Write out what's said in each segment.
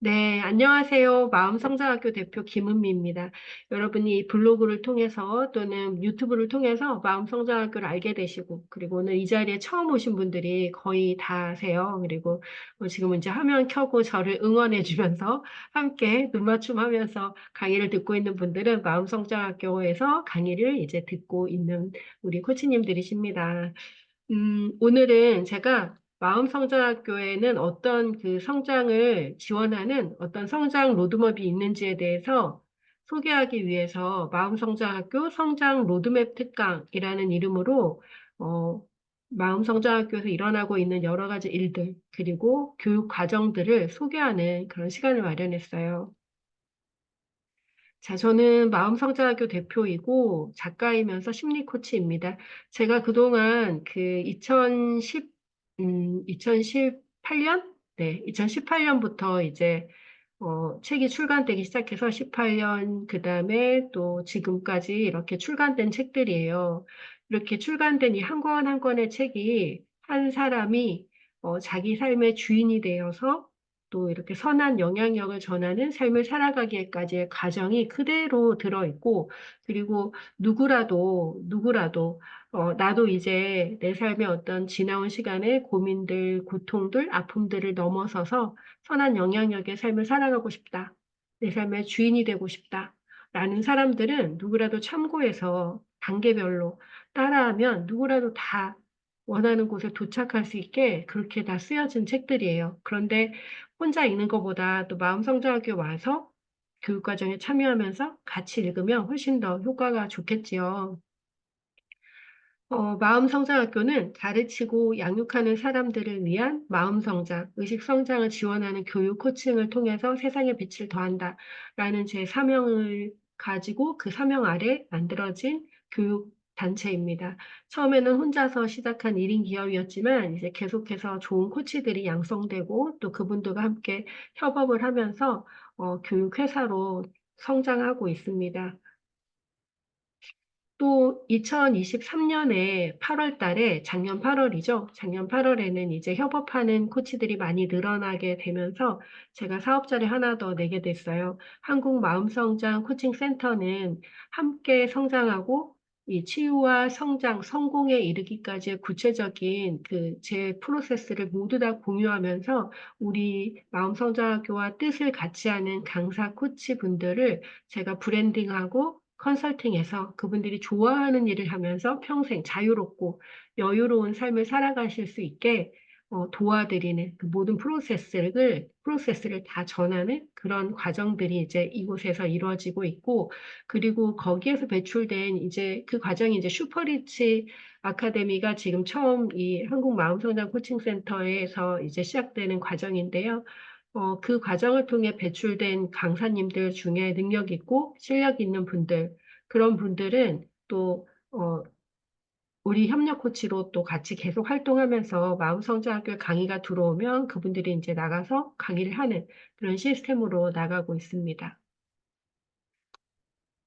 네, 안녕하세요. 마음성장학교 대표 김은미입니다. 여러분이 이 블로그를 통해서 또는 유튜브를 통해서 마음성장학교를 알게 되시고, 그리고 오늘 이 자리에 처음 오신 분들이 거의 다세요. 그리고 지금 이제 화면 켜고 저를 응원해 주면서 함께 눈맞춤 하면서 강의를 듣고 있는 분들은 마음성장학교에서 강의를 이제 듣고 있는 우리 코치님들이십니다. 오늘은 제가 마음성장학교에는 어떤 그 성장을 지원하는 어떤 성장 로드맵이 있는지에 대해서 소개하기 위해서 마음성장학교 성장 로드맵 특강이라는 이름으로 어, 마음성장학교에서 일어나고 있는 여러 가지 일들, 그리고 교육 과정들을 소개하는 그런 시간을 마련했어요. 자, 저는 마음성장학교 대표이고 작가이면서 심리 코치입니다. 제가 그동안 그 2018년? 네, 2018년부터 이제 책이 출간되기 시작해서 18년, 그 다음에 또 지금까지 이렇게 출간된 책들이에요. 이렇게 출간된 이 한 권 한 권의 책이 한 사람이 자기 삶의 주인이 되어서 또 이렇게 선한 영향력을 전하는 삶을 살아가기까지의 과정이 그대로 들어있고, 그리고 누구라도, 나도 이제 내 삶의 어떤 지나온 시간의 고민들, 고통들, 아픔들을 넘어서서 선한 영향력의 삶을 살아가고 싶다. 내 삶의 주인이 되고 싶다. 라는 사람들은 누구라도 참고해서 단계별로 따라하면 누구라도 다 원하는 곳에 도착할 수 있게 그렇게 다 쓰여진 책들이에요. 그런데 혼자 읽는 것보다 또 마음성장학교 와서 교육과정에 참여하면서 같이 읽으면 훨씬 더 효과가 좋겠지요. 마음성장학교는 가르치고 양육하는 사람들을 위한 마음성장, 의식성장을 지원하는 교육 코칭을 통해서 세상에 빛을 더한다라는 제 사명을 가지고 그 사명 아래 만들어진 교육 단체입니다. 처음에는 혼자서 시작한 1인 기업이었지만 이제 계속해서 좋은 코치들이 양성되고 또 그분들과 함께 협업을 하면서 교육회사로 성장하고 있습니다. 또 2023년에 8월 달에 작년 8월이죠. 작년 8월에는 이제 협업하는 코치들이 많이 늘어나게 되면서 제가 사업자를 하나 더 내게 됐어요. 한국 마음성장 코칭 센터는 함께 성장하고 이 치유와 성장, 성공에 이르기까지의 구체적인 그 제 프로세스를 모두 다 공유하면서 우리 마음성장학교와 뜻을 같이 하는 강사 코치 분들을 제가 브랜딩하고 컨설팅에서 그분들이 좋아하는 일을 하면서 평생 자유롭고 여유로운 삶을 살아가실 수 있게 도와드리는 그 모든 프로세스를 다 전하는 그런 과정들이 이제 이곳에서 이루어지고 있고, 그리고 거기에서 배출된 이제 그 과정이 이제 슈퍼리치 아카데미가 지금 처음 이 한국 마음성장 코칭센터에서 이제 시작되는 과정인데요. 그 과정을 통해 배출된 강사님들 중에 능력 있고 실력 있는 분들, 그런 분들은 또, 우리 협력 코치로 또 같이 계속 활동하면서 마음성장학교 강의가 들어오면 그분들이 이제 나가서 강의를 하는 그런 시스템으로 나가고 있습니다.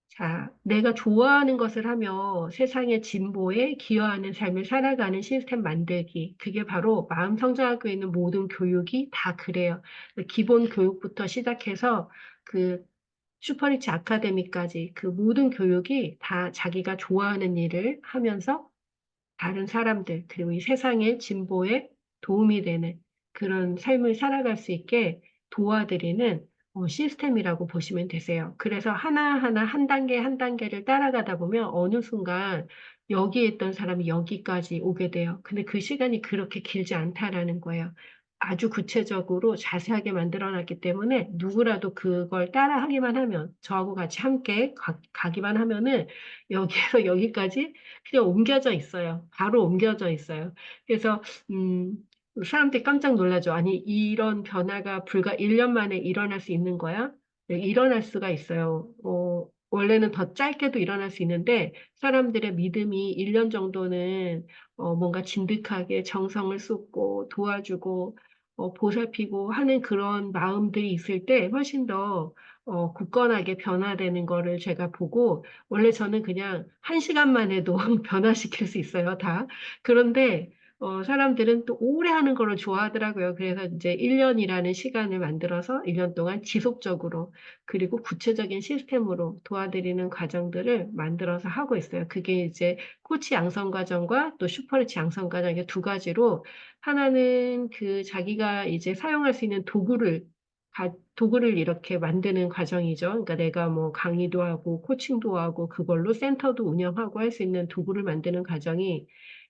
자, 내가 좋아하는 것을 하며 세상의 진보에 기여하는 삶을 살아가는 시스템 만들기. 그게 바로 마음성장학교에 있는 모든 교육이 다 그래요. 기본 교육부터 시작해서 그 슈퍼리치 아카데미까지 그 모든 교육이 다 자기가 좋아하는 일을 하면서 다른 사람들, 그리고 이 세상의 진보에 도움이 되는 그런 삶을 살아갈 수 있게 도와드리는 시스템이라고 보시면 되세요. 그래서 하나하나 한 단계 한 단계를 따라가다 보면 어느 순간 여기에 있던 사람이 여기까지 오게 돼요. 근데 그 시간이 그렇게 길지 않다라는 거예요. 아주 구체적으로 자세하게 만들어놨기 때문에 누구라도 그걸 따라하기만 하면 저하고 같이 함께 가기만 하면은 여기에서 여기까지 그냥 옮겨져 있어요. 바로 옮겨져 있어요. 그래서, 음, 사람들이 깜짝 놀라죠. 아니, 이런 변화가 불과 1년 만에 일어날 수 있는 거야? 네, 일어날 수가 있어요. 원래는 더 짧게도 일어날 수 있는데, 사람들의 믿음이 1년 정도는 뭔가 진득하게 정성을 쏟고 도와주고, 보살피고 하는 그런 마음들이 있을 때 훨씬 더 굳건하게 변화되는 거를 제가 보고, 원래 저는 그냥 한 시간만 해도 변화시킬 수 있어요, 다. 그런데 사람들은 또 오래 하는 거를 좋아하더라고요. 그래서 이제 1년이라는 시간을 만들어서 1년 동안 지속적으로 그리고 구체적인 시스템으로 도와드리는 과정들을 만들어서 하고 있어요. 그게 이제 코치 양성 과정과 또 슈퍼리치 양성 과정 이게 두 가지로 하나는 그 자기가 이제 사용할 수 있는 도구를 이렇게 만드는 과정이죠. 그러니까 내가 뭐 강의도 하고 코칭도 하고 그걸로 센터도 운영하고 할 수 있는 도구를 만드는 과정이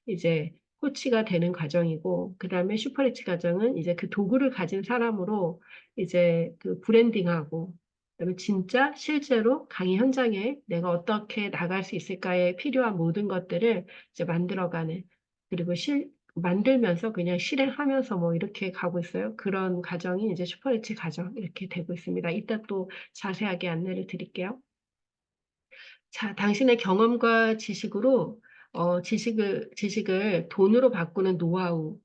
이제 코치가 되는 과정이고, 그 다음에 슈퍼리치 과정은 이제 그 도구를 가진 사람으로 이제 그 브랜딩하고, 그다음에 진짜 실제로 강의 현장에 내가 어떻게 나갈 수 있을까에 필요한 모든 것들을 이제 만들어가는, 그리고 만들면서 그냥 실행하면서 뭐 이렇게 가고 있어요. 그런 과정이 이제 슈퍼리치 과정 이렇게 되고 있습니다. 이따 또 자세하게 안내를 드릴게요. 자, 당신의 경험과 지식으로 지식을 돈으로 바꾸는 노하우.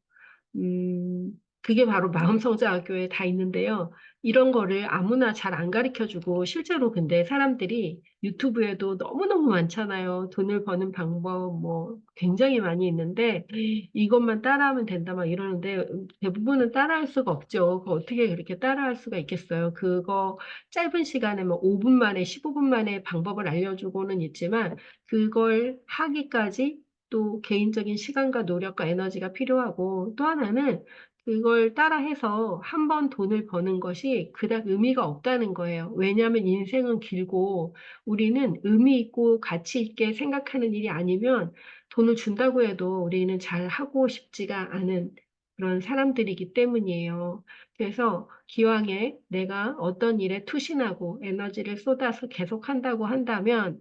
그게 바로 마음성자학교에 다 있는데요. 이런 거를 아무나 잘 안 가르쳐 주고, 실제로 근데 사람들이 유튜브에도 너무너무 많잖아요. 돈을 버는 방법, 뭐, 굉장히 많이 있는데, 이것만 따라하면 된다, 막 이러는데, 대부분은 따라할 수가 없죠. 그거 어떻게 그렇게 따라할 수가 있겠어요. 그거 짧은 시간에 뭐 5분 만에, 15분 만에 방법을 알려주고는 있지만, 그걸 하기까지 또 개인적인 시간과 노력과 에너지가 필요하고 또 하나는 그걸 따라해서 한 번 돈을 버는 것이 그닥 의미가 없다는 거예요. 왜냐하면 인생은 길고 우리는 의미 있고 가치 있게 생각하는 일이 아니면 돈을 준다고 해도 우리는 잘 하고 싶지가 않은 그런 사람들이기 때문이에요. 그래서 기왕에 내가 어떤 일에 투신하고 에너지를 쏟아서 계속 한다고 한다면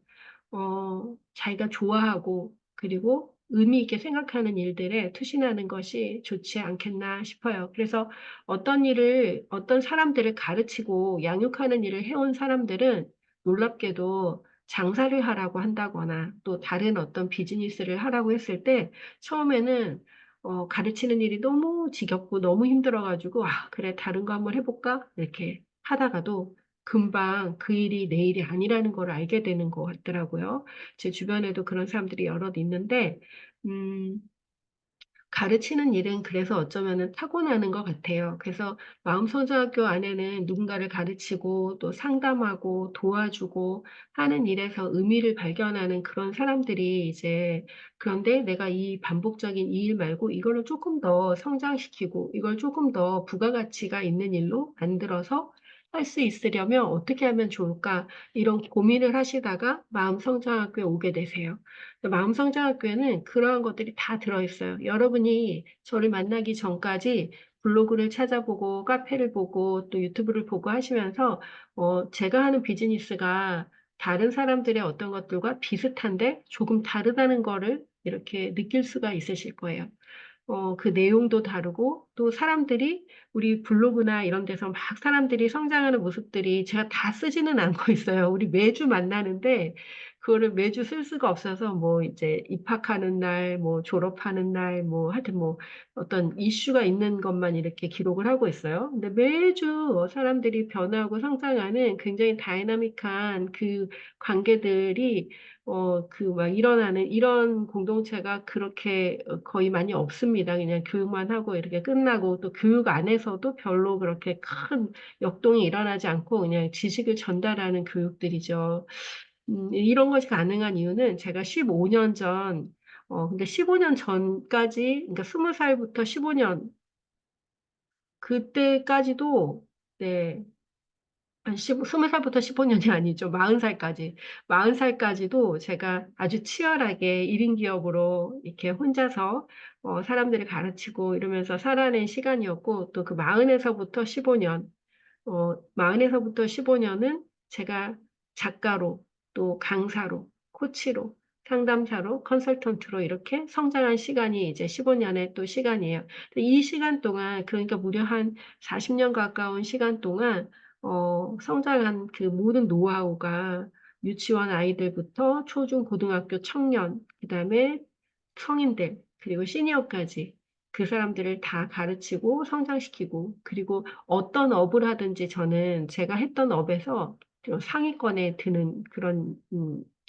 자기가 좋아하고 그리고 의미 있게 생각하는 일들에 투신하는 것이 좋지 않겠나 싶어요. 그래서 어떤 사람들을 가르치고 양육하는 일을 해온 사람들은 놀랍게도 장사를 하라고 한다거나 또 다른 어떤 비즈니스를 하라고 했을 때 처음에는 가르치는 일이 너무 지겹고 너무 힘들어가지고, 그래, 다른 거 한번 해볼까? 이렇게 하다가도 금방 그 일이 내 일이 아니라는 걸 알게 되는 것 같더라고요. 제 주변에도 그런 사람들이 여럿 있는데, 음, 가르치는 일은 그래서 어쩌면은 타고나는 것 같아요. 그래서 마음성장학교 안에는 누군가를 가르치고 또 상담하고 도와주고 하는 일에서 의미를 발견하는 그런 사람들이 이제 그런데 내가 이 반복적인 이 일 말고 이거를 조금 더 성장시키고 이걸 조금 더 부가가치가 있는 일로 만들어서 할 수 있으려면 어떻게 하면 좋을까? 이런 고민을 하시다가 마음성장학교에 오게 되세요. 마음성장학교에는 그러한 것들이 다 들어있어요. 여러분이 저를 만나기 전까지 블로그를 찾아보고 카페를 보고 또 유튜브를 보고 하시면서 제가 하는 비즈니스가 다른 사람들의 어떤 것들과 비슷한데 조금 다르다는 거를 이렇게 느낄 수가 있으실 거예요. 그 내용도 다르고 또 사람들이 우리 블로그나 이런 데서 막 사람들이 성장하는 모습들이 제가 다 쓰지는 않고 있어요. 우리 매주 만나는데 그거를 매주 쓸 수가 없어서 뭐 이제 입학하는 날, 뭐 졸업하는 날, 뭐 하여튼 뭐 어떤 이슈가 있는 것만 이렇게 기록을 하고 있어요. 근데 매주 사람들이 변하고 성장하는 굉장히 다이나믹한 그 관계들이 그 막 일어나는 이런 공동체가 그렇게 거의 많이 없습니다. 그냥 교육만 하고 이렇게 끝나고 또 교육 안에서도 별로 그렇게 큰 역동이 일어나지 않고 그냥 지식을 전달하는 교육들이죠. 이런 것이 가능한 이유는 제가 15년 근데 15년 전까지, 그러니까 20살부터 15년, 그때까지도, 네, 한 20살부터 15년이 아니죠. 40살까지. 40살까지도 제가 아주 치열하게 1인 기업으로 이렇게 혼자서 사람들을 가르치고 이러면서 살아낸 시간이었고, 또 그 40에서부터 15년, 40에서부터 15년은 제가 작가로, 또 강사로, 코치로, 상담사로, 컨설턴트로 이렇게 성장한 시간이 이제 15년의 또 시간이에요. 이 시간 동안, 그러니까 무려 한 40년 가까운 시간 동안, 성장한 그 모든 노하우가 유치원 아이들부터 초중 고등학교 청년, 그다음에 성인들, 그리고 시니어까지 그 사람들을 다 가르치고 성장시키고, 그리고 어떤 업을 하든지 저는 제가 했던 업에서 좀 상위권에 드는 그런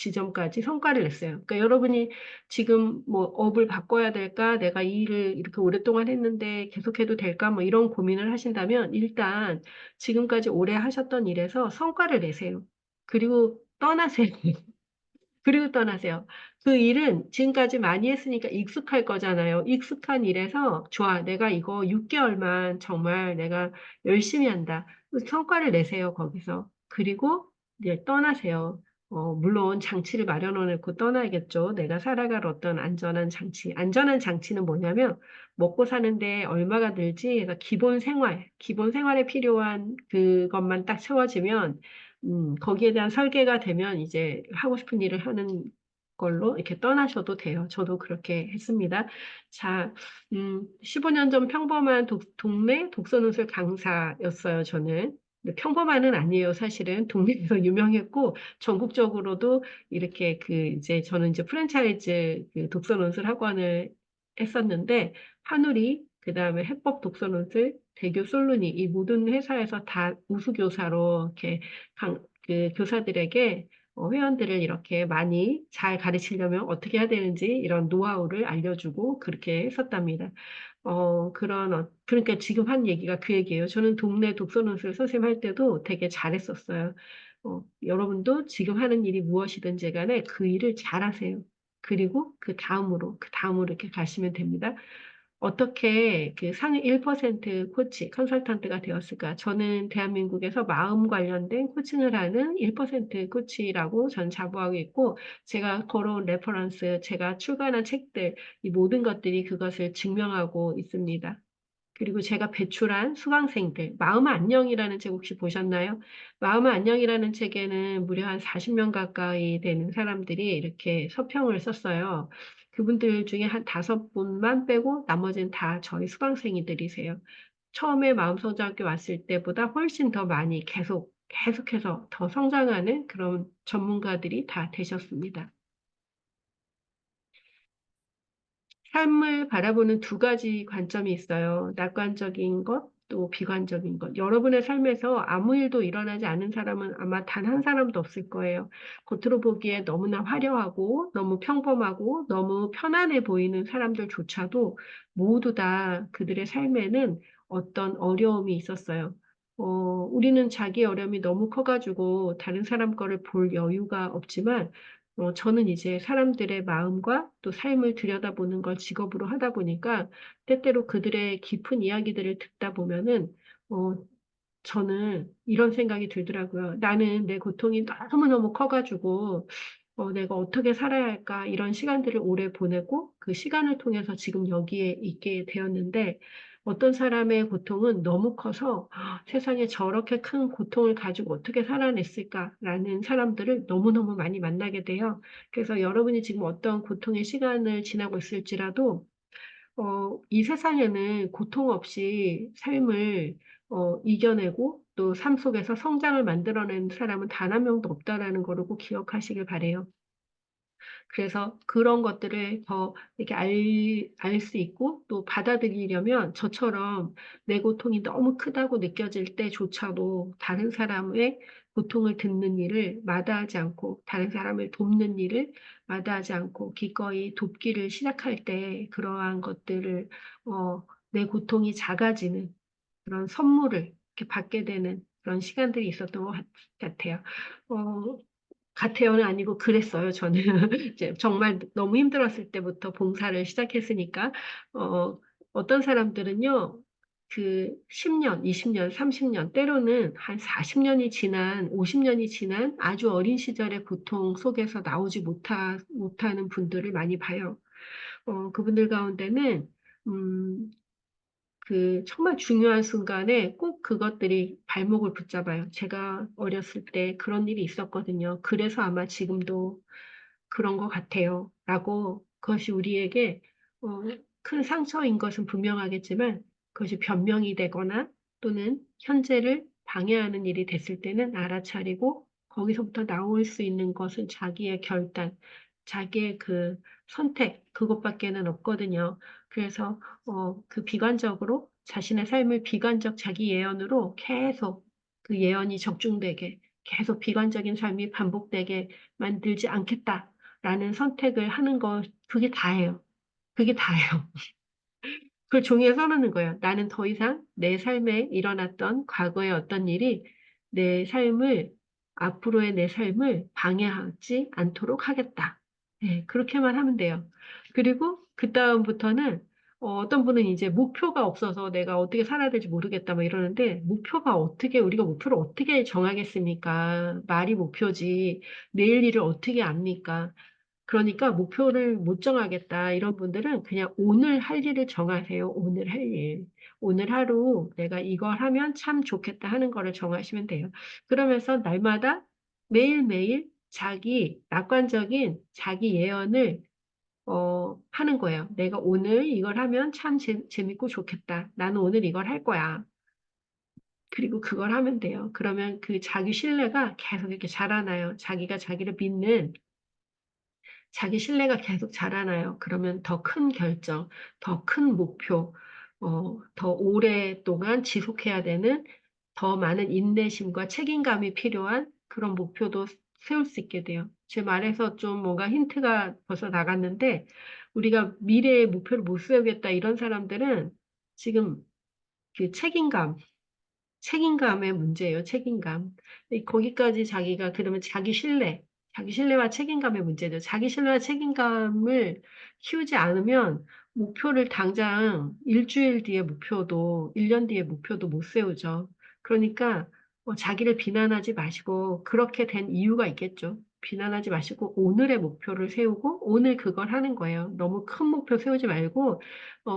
지점까지 성과를 냈어요. 그러니까 여러분이 지금 뭐 업을 바꿔야 될까? 내가 이 일을 이렇게 오랫동안 했는데 계속해도 될까? 뭐 이런 고민을 하신다면 일단 지금까지 오래 하셨던 일에서 성과를 내세요. 그리고 떠나세요. 그리고 떠나세요. 그 일은 지금까지 많이 했으니까 익숙할 거잖아요. 익숙한 일에서 좋아. 내가 이거 6개월만 정말 내가 열심히 한다. 성과를 내세요, 거기서. 그리고 이제 떠나세요. 물론 장치를 마련해 놓고 떠나야겠죠. 내가 살아갈 어떤 안전한 장치. 안전한 장치는 뭐냐면 먹고 사는데 얼마가 들지? 그래서 기본 생활에 필요한 그것만 딱 채워지면 거기에 대한 설계가 되면 이제 하고 싶은 일을 하는 걸로 이렇게 떠나셔도 돼요. 저도 그렇게 했습니다. 자, 15년 전 평범한 동네 독서노슬 강사였어요, 저는. 근데 평범한은 아니에요, 사실은. 동네에서 유명했고, 전국적으로도 이렇게 이제 저는 이제 프랜차이즈 독서논술 학원을 했었는데, 한우리, 그 다음에 해법 독서논술, 대교 솔루니, 이 모든 회사에서 다 우수교사로 이렇게 교사들에게 회원들을 이렇게 많이 잘 가르치려면 어떻게 해야 되는지 이런 노하우를 알려주고 그렇게 했었답니다. 그러니까 지금 한 얘기가 그 얘기예요. 저는 동네 독서논술 선생님 할 때도 되게 잘했었어요. 여러분도 지금 하는 일이 무엇이든지 간에 그 일을 잘하세요. 그리고 그 다음으로 이렇게 가시면 됩니다. 어떻게 그 상위 1% 코치, 컨설턴트가 되었을까? 저는 대한민국에서 마음 관련된 코칭을 하는 1% 코치라고 전 자부하고 있고, 제가 걸어온 레퍼런스, 제가 출간한 책들, 이 모든 것들이 그것을 증명하고 있습니다. 그리고 제가 배출한 수강생들, 마음 안녕이라는 책 혹시 보셨나요? 마음 안녕이라는 책에는 무려 한 40명 가까이 되는 사람들이 이렇게 서평을 썼어요. 그분들 중에 한 5분만 빼고 나머지는 다 저희 수강생이들이세요. 처음에 마음성장학교 왔을 때보다 훨씬 더 많이 계속해서 더 성장하는 그런 전문가들이 다 되셨습니다. 삶을 바라보는 두 가지 관점이 있어요. 낙관적인 것, 또 비관적인 것. 여러분의 삶에서 아무 일도 일어나지 않은 사람은 아마 단 한 사람도 없을 거예요. 겉으로 보기에 너무나 화려하고, 너무 평범하고, 너무 편안해 보이는 사람들조차도 모두 다 그들의 삶에는 어떤 어려움이 있었어요. 우리는 자기 어려움이 너무 커가지고 다른 사람 거를 볼 여유가 없지만, 저는 이제 사람들의 마음과 또 삶을 들여다보는 걸 직업으로 하다 보니까 때때로 그들의 깊은 이야기들을 듣다 보면은, 어, 저는 이런 생각이 들더라고요. 나는 내 고통이 너무너무 커가지고, 내가 어떻게 살아야 할까, 이런 시간들을 오래 보내고, 그 시간을 통해서 지금 여기에 있게 되었는데, 어떤 사람의 고통은 너무 커서 세상에 저렇게 큰 고통을 가지고 어떻게 살아냈을까라는 사람들을 너무너무 많이 만나게 돼요. 그래서 여러분이 지금 어떤 고통의 시간을 지나고 있을지라도 이 세상에는 고통 없이 삶을 이겨내고 또 삶 속에서 성장을 만들어낸 사람은 단 한 명도 없다라는 거를 꼭 기억하시길 바래요. 그래서 그런 것들을 더 이렇게 알 수 있고 또 받아들이려면 저처럼 내 고통이 너무 크다고 느껴질 때조차도 다른 사람의 고통을 듣는 일을 마다하지 않고 다른 사람을 돕는 일을 마다하지 않고 기꺼이 돕기를 시작할 때 그러한 것들을 내 고통이 작아지는 그런 선물을 이렇게 받게 되는 그런 시간들이 있었던 것 같아요. 어, 같아요는 아니고 그랬어요, 저는. 이제 정말 너무 힘들었을 때부터 봉사를 시작했으니까, 어떤 사람들은요, 10년, 20년, 30년, 때로는 한 40년이 지난, 50년이 지난 아주 어린 시절의 고통 속에서 나오지 못하는 분들을 많이 봐요. 그분들 가운데는, 음, 정말 중요한 순간에 꼭 그것들이 발목을 붙잡아요. 제가 어렸을 때 그런 일이 있었거든요. 그래서 아마 지금도 그런 것 같아요. 라고 그것이 우리에게 어, 큰 상처인 것은 분명하겠지만 그것이 변명이 되거나 또는 현재를 방해하는 일이 됐을 때는 알아차리고 거기서부터 나올 수 있는 것은 자기의 결단, 자기의 선택, 그것밖에는 없거든요. 그래서 비관적으로 자신의 삶을 비관적 자기 예언으로 계속 그 예언이 적중되게 계속 비관적인 삶이 반복되게 만들지 않겠다라는 선택을 하는 거, 그게 다예요. 그게 다예요. 그걸 종이에 써놓는 거예요. 나는 더 이상 내 삶에 일어났던 과거의 어떤 일이 내 삶을, 앞으로의 내 삶을 방해하지 않도록 하겠다. 네, 그렇게만 하면 돼요. 그리고 그다음부터는 어떤 분은 이제 목표가 없어서 내가 어떻게 살아야 될지 모르겠다 뭐 이러는데 목표가 어떻게, 우리가 목표를 어떻게 정하겠습니까? 말이 목표지. 내일 일을 어떻게 압니까? 그러니까 목표를 못 정하겠다. 이런 분들은 그냥 오늘 할 일을 정하세요. 오늘 할 일. 오늘 하루 내가 이걸 하면 참 좋겠다 하는 거를 정하시면 돼요. 그러면서 날마다 매일매일 자기 낙관적인 자기 예언을 하는 거예요. 내가 오늘 이걸 하면 참 재밌고 좋겠다. 나는 오늘 이걸 할 거야. 그리고 그걸 하면 돼요. 그러면 그 자기 신뢰가 계속 이렇게 자라나요. 자기가 자기를 믿는 자기 신뢰가 계속 자라나요. 그러면 더 큰 결정, 더 큰 목표, 더 오랫동안 지속해야 되는 더 많은 인내심과 책임감이 필요한 그런 목표도 세울 수 있게 돼요. 제 말에서 좀 뭔가 힌트가 벌써 나갔는데, 우리가 미래의 목표를 못 세우겠다 이런 사람들은 지금 그 책임감의 문제예요, 책임감. 거기까지 자기가, 그러면 자기 신뢰와 책임감의 문제죠. 자기 신뢰와 책임감을 키우지 않으면 목표를 당장 일주일 뒤에 목표도, 1년 뒤에 목표도 못 세우죠. 그러니까 자기를 비난하지 마시고, 그렇게 된 이유가 있겠죠. 비난하지 마시고, 오늘의 목표를 세우고, 오늘 그걸 하는 거예요. 너무 큰 목표 세우지 말고,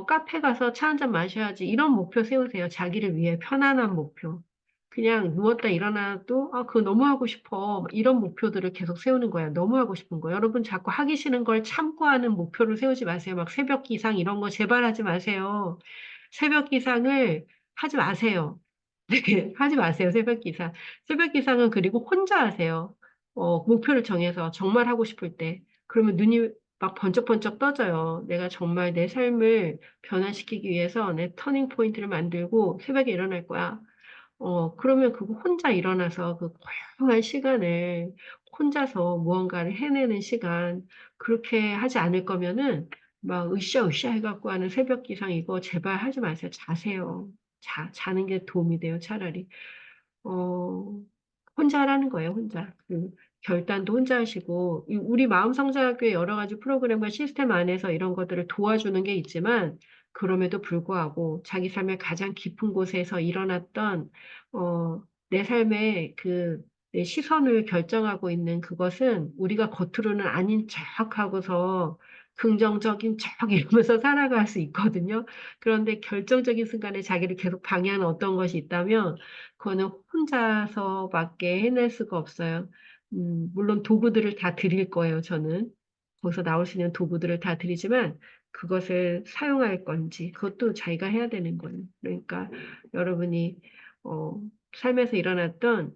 카페 가서 차 한 잔 마셔야지. 이런 목표 세우세요. 자기를 위해 편안한 목표. 그냥 누웠다 일어나도, 아, 그거 너무 하고 싶어. 이런 목표들을 계속 세우는 거예요. 너무 하고 싶은 거. 여러분 자꾸 하기 싫은 걸 참고 하는 목표를 세우지 마세요. 막 새벽 기상 이런 거 제발 하지 마세요. 새벽 기상을 하지 마세요. 네, 하지 마세요. 새벽 기상. 새벽 기상은 그리고 혼자 하세요. 목표를 정해서 정말 하고 싶을 때. 그러면 눈이 막 번쩍번쩍 떠져요. 내가 정말 내 삶을 변화시키기 위해서 내 터닝 포인트를 만들고 새벽에 일어날 거야. 그러면 그거 혼자 일어나서 그 고요한 시간을 혼자서 무언가를 해내는 시간, 그렇게 하지 않을 거면은 막 으쌰으쌰 해갖고 하는 새벽 기상 이거 제발 하지 마세요. 자세요. 자는 게 도움이 돼요, 차라리. 어, 혼자 하라는 거예요, 혼자. 결단도 혼자 하시고, 우리 마음성장학교의 여러 가지 프로그램과 시스템 안에서 이런 것들을 도와주는 게 있지만, 그럼에도 불구하고 자기 삶의 가장 깊은 곳에서 일어났던, 내 삶의 내 시선을 결정하고 있는 그것은 우리가 겉으로는 아닌 척 하고서 긍정적인 척 이러면서 살아갈 수 있거든요. 그런데 결정적인 순간에 자기를 계속 방해하는 어떤 것이 있다면, 그거는 혼자서밖에 해낼 수가 없어요. 물론 도구들을 다 드릴 거예요, 저는. 거기서 나올 수 있는 도구들을 다 드리지만, 그것을 사용할 건지, 그것도 자기가 해야 되는 거예요. 그러니까 여러분이, 어, 삶에서 일어났던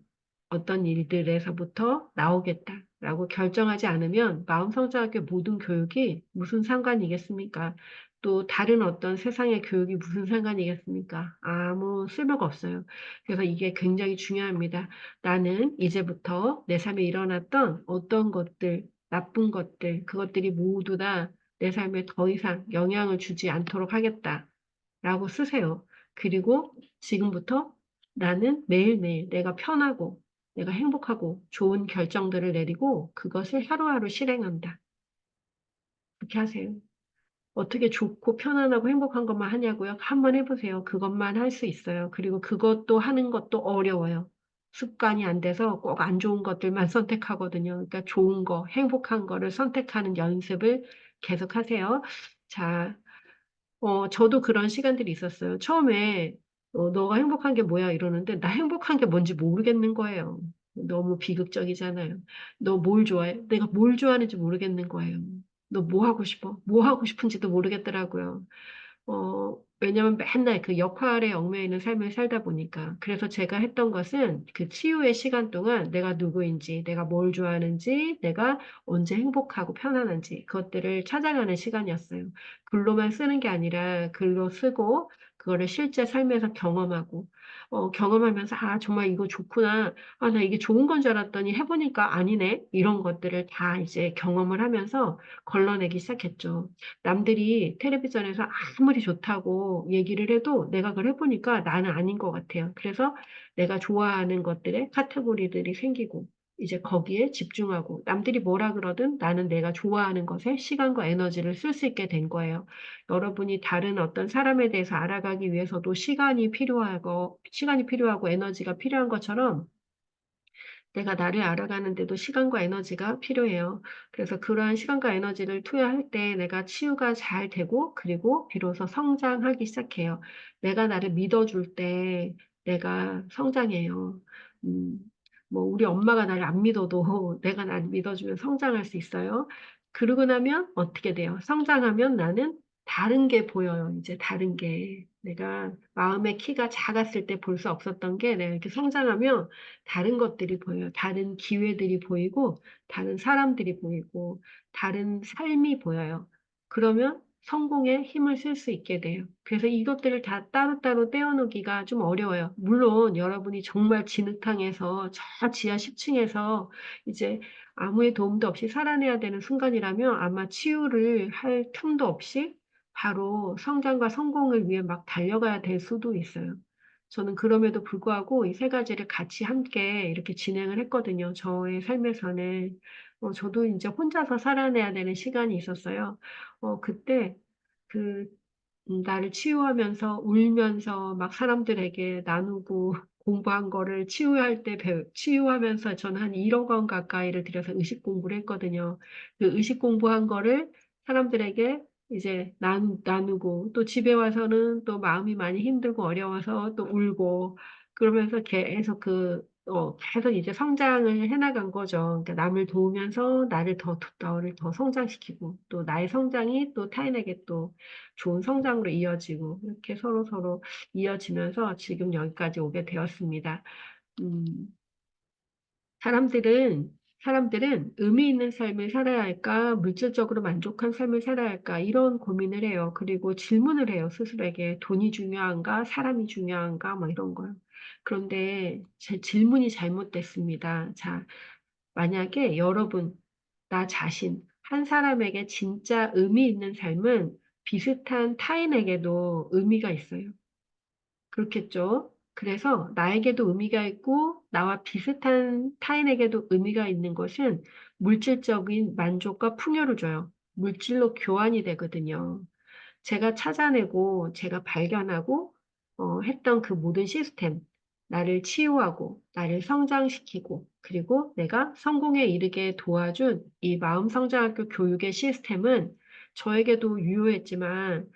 어떤 일들에서부터 나오겠다라고 결정하지 않으면 마음성장학교 모든 교육이 무슨 상관이겠습니까? 또 다른 어떤 세상의 교육이 무슨 상관이겠습니까? 아무 쓸모가 없어요. 그래서 이게 굉장히 중요합니다. 나는 이제부터 내 삶에 일어났던 어떤 것들, 나쁜 것들, 그것들이 모두 다 내 삶에 더 이상 영향을 주지 않도록 하겠다라고 쓰세요. 그리고 지금부터 나는 매일매일 내가 편하고 내가 행복하고 좋은 결정들을 내리고 그것을 하루하루 실행한다. 그렇게 하세요. 어떻게 좋고 편안하고 행복한 것만 하냐고요? 한번 해보세요. 그것만 할 수 있어요. 그리고 그것도 하는 것도 어려워요. 습관이 안 돼서 꼭 안 좋은 것들만 선택하거든요. 그러니까 좋은 거, 행복한 거를 선택하는 연습을 계속 하세요. 자, 저도 그런 시간들이 있었어요. 처음에, 너가 행복한 게 뭐야? 이러는데, 나 행복한 게 뭔지 모르겠는 거예요. 너무 비극적이잖아요. 너 뭘 좋아해? 내가 뭘 좋아하는지 모르겠는 거예요. 너 뭐 하고 싶어? 뭐 하고 싶은지도 모르겠더라고요. 왜냐면 맨날 그 역할에 얽매여 있는 삶을 살다 보니까. 그래서 제가 했던 것은 그 치유의 시간 동안 내가 누구인지, 내가 뭘 좋아하는지, 내가 언제 행복하고 편안한지, 그것들을 찾아가는 시간이었어요. 글로만 쓰는 게 아니라 글로 쓰고, 그거를 실제 삶에서 경험하고, 경험하면서, 아, 정말 이거 좋구나. 아, 나 이게 좋은 건 줄 알았더니 해보니까 아니네. 이런 것들을 다 이제 경험을 하면서 걸러내기 시작했죠. 남들이 텔레비전에서 아무리 좋다고 얘기를 해도 내가 그걸 해보니까 나는 아닌 것 같아요. 그래서 내가 좋아하는 것들의 카테고리들이 생기고, 이제 거기에 집중하고, 남들이 뭐라 그러든 나는 내가 좋아하는 것에 시간과 에너지를 쓸 수 있게 된 거예요. 여러분이 다른 어떤 사람에 대해서 알아가기 위해서도 시간이 필요하고 에너지가 필요한 것처럼 내가 나를 알아가는데도 시간과 에너지가 필요해요. 그래서 그러한 시간과 에너지를 투여할 때 내가 치유가 잘 되고, 그리고 비로소 성장하기 시작해요. 내가 나를 믿어줄 때 내가 성장해요. 음, 뭐, 우리 엄마가 나를 안 믿어도 내가 나를 믿어주면 성장할 수 있어요. 그러고 나면 어떻게 돼요? 성장하면 나는 다른 게 보여요. 이제 다른 게. 내가 마음의 키가 작았을 때 볼 수 없었던 게 내가 이렇게 성장하면 다른 것들이 보여요. 다른 기회들이 보이고, 다른 사람들이 보이고, 다른 삶이 보여요. 그러면 성공에 힘을 쓸 수 있게 돼요. 그래서 이것들을 다 따로따로 떼어놓기가 좀 어려워요. 물론 여러분이 정말 진흙탕에서 저 지하 10층에서 이제 아무의 도움도 없이 살아내야 되는 순간이라면 아마 치유를 할 틈도 없이 바로 성장과 성공을 위해 막 달려가야 될 수도 있어요. 저는 그럼에도 불구하고 이 세 가지를 같이 함께 이렇게 진행을 했거든요. 저의 삶에서는. 저도 이제 혼자서 살아내야 되는 시간이 있었어요. 그때 그 나를 치유하면서 울면서 막 사람들에게 나누고 공부한 거를 치유하면서 저는 한 1억 원 가까이를 들여서 의식 공부를 했거든요. 그 의식 공부한 거를 사람들에게 이제 나누고 또 집에 와서는 또 마음이 많이 힘들고 어려워서 또 울고 그러면서 계속 계속 이제 성장을 해나간 거죠. 그러니까 남을 도우면서 나를 더 성장시키고 또 나의 성장이 또 타인에게 또 좋은 성장으로 이어지고 이렇게 서로 이어지면서 지금 여기까지 오게 되었습니다. 음, 사람들은, 사람들은 의미 있는 삶을 살아야 할까, 물질적으로 만족한 삶을 살아야 할까, 이런 고민을 해요. 그리고 질문을 해요, 스스로에게. 돈이 중요한가, 사람이 중요한가, 뭐 이런 거요. 그런데 제 질문이 잘못됐습니다. 자, 만약에 여러분, 나 자신, 한 사람에게 진짜 의미 있는 삶은 비슷한 타인에게도 의미가 있어요. 그렇겠죠? 그래서 나에게도 의미가 있고 나와 비슷한 타인에게도 의미가 있는 것은 물질적인 만족과 풍요를 줘요. 물질로 교환이 되거든요. 제가 찾아내고 제가 발견하고 했던 그 모든 시스템, 나를 치유하고 나를 성장시키고 그리고 내가 성공에 이르게 도와준 이 마음성장학교 교육의 시스템은 저에게도 유효했지만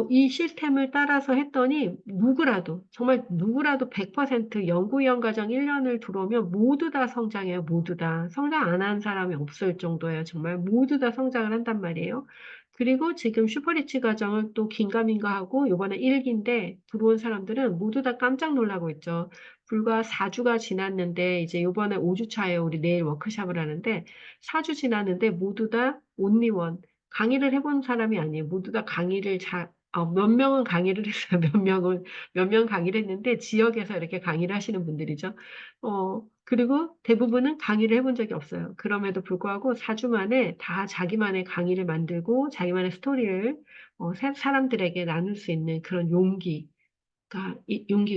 이 시스템을 따라서 했더니 누구라도 정말 누구라도 100% 연구위원 과정 1년을 들어오면 모두 다 성장해요. 모두 다. 성장 안 한 사람이 없을 정도예요. 정말 모두 다 성장을 한단 말이에요. 그리고 지금 슈퍼리치 과정을 또 긴가민가 하고 요번에 1기인데 들어온 사람들은 모두 다 깜짝 놀라고 있죠. 불과 4주가 지났는데 이제 요번에 5주 차에 우리 내일 워크숍을 하는데 4주 지났는데 모두 다 온리원 강의를 해본 사람이 아니에요. 모두 다 몇 명은 강의를 했어요. 몇 명 강의를 했는데 지역에서 이렇게 강의를 하시는 분들이죠. 그리고 대부분은 강의를 해본 적이 없어요. 그럼에도 불구하고 4주 만에 다 자기만의 강의를 만들고 자기만의 스토리를 사람들에게 나눌 수 있는 그런 용기가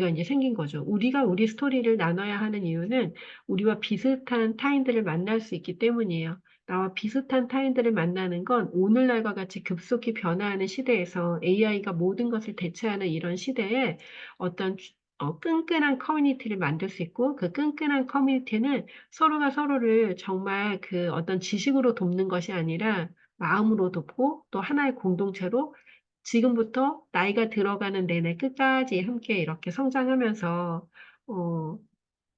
이제 생긴 거죠. 우리가 우리 스토리를 나눠야 하는 이유는 우리와 비슷한 타인들을 만날 수 있기 때문이에요. 나와 비슷한 타인들을 만나는 건 오늘날과 같이 급속히 변화하는 시대에서 AI가 모든 것을 대체하는 이런 시대에 어떤 끈끈한 커뮤니티를 만들 수 있고 그 끈끈한 커뮤니티는 서로가 서로를 정말 그 어떤 지식으로 돕는 것이 아니라 마음으로 돕고 또 하나의 공동체로 지금부터 나이가 들어가는 내내 끝까지 함께 이렇게 성장하면서 어,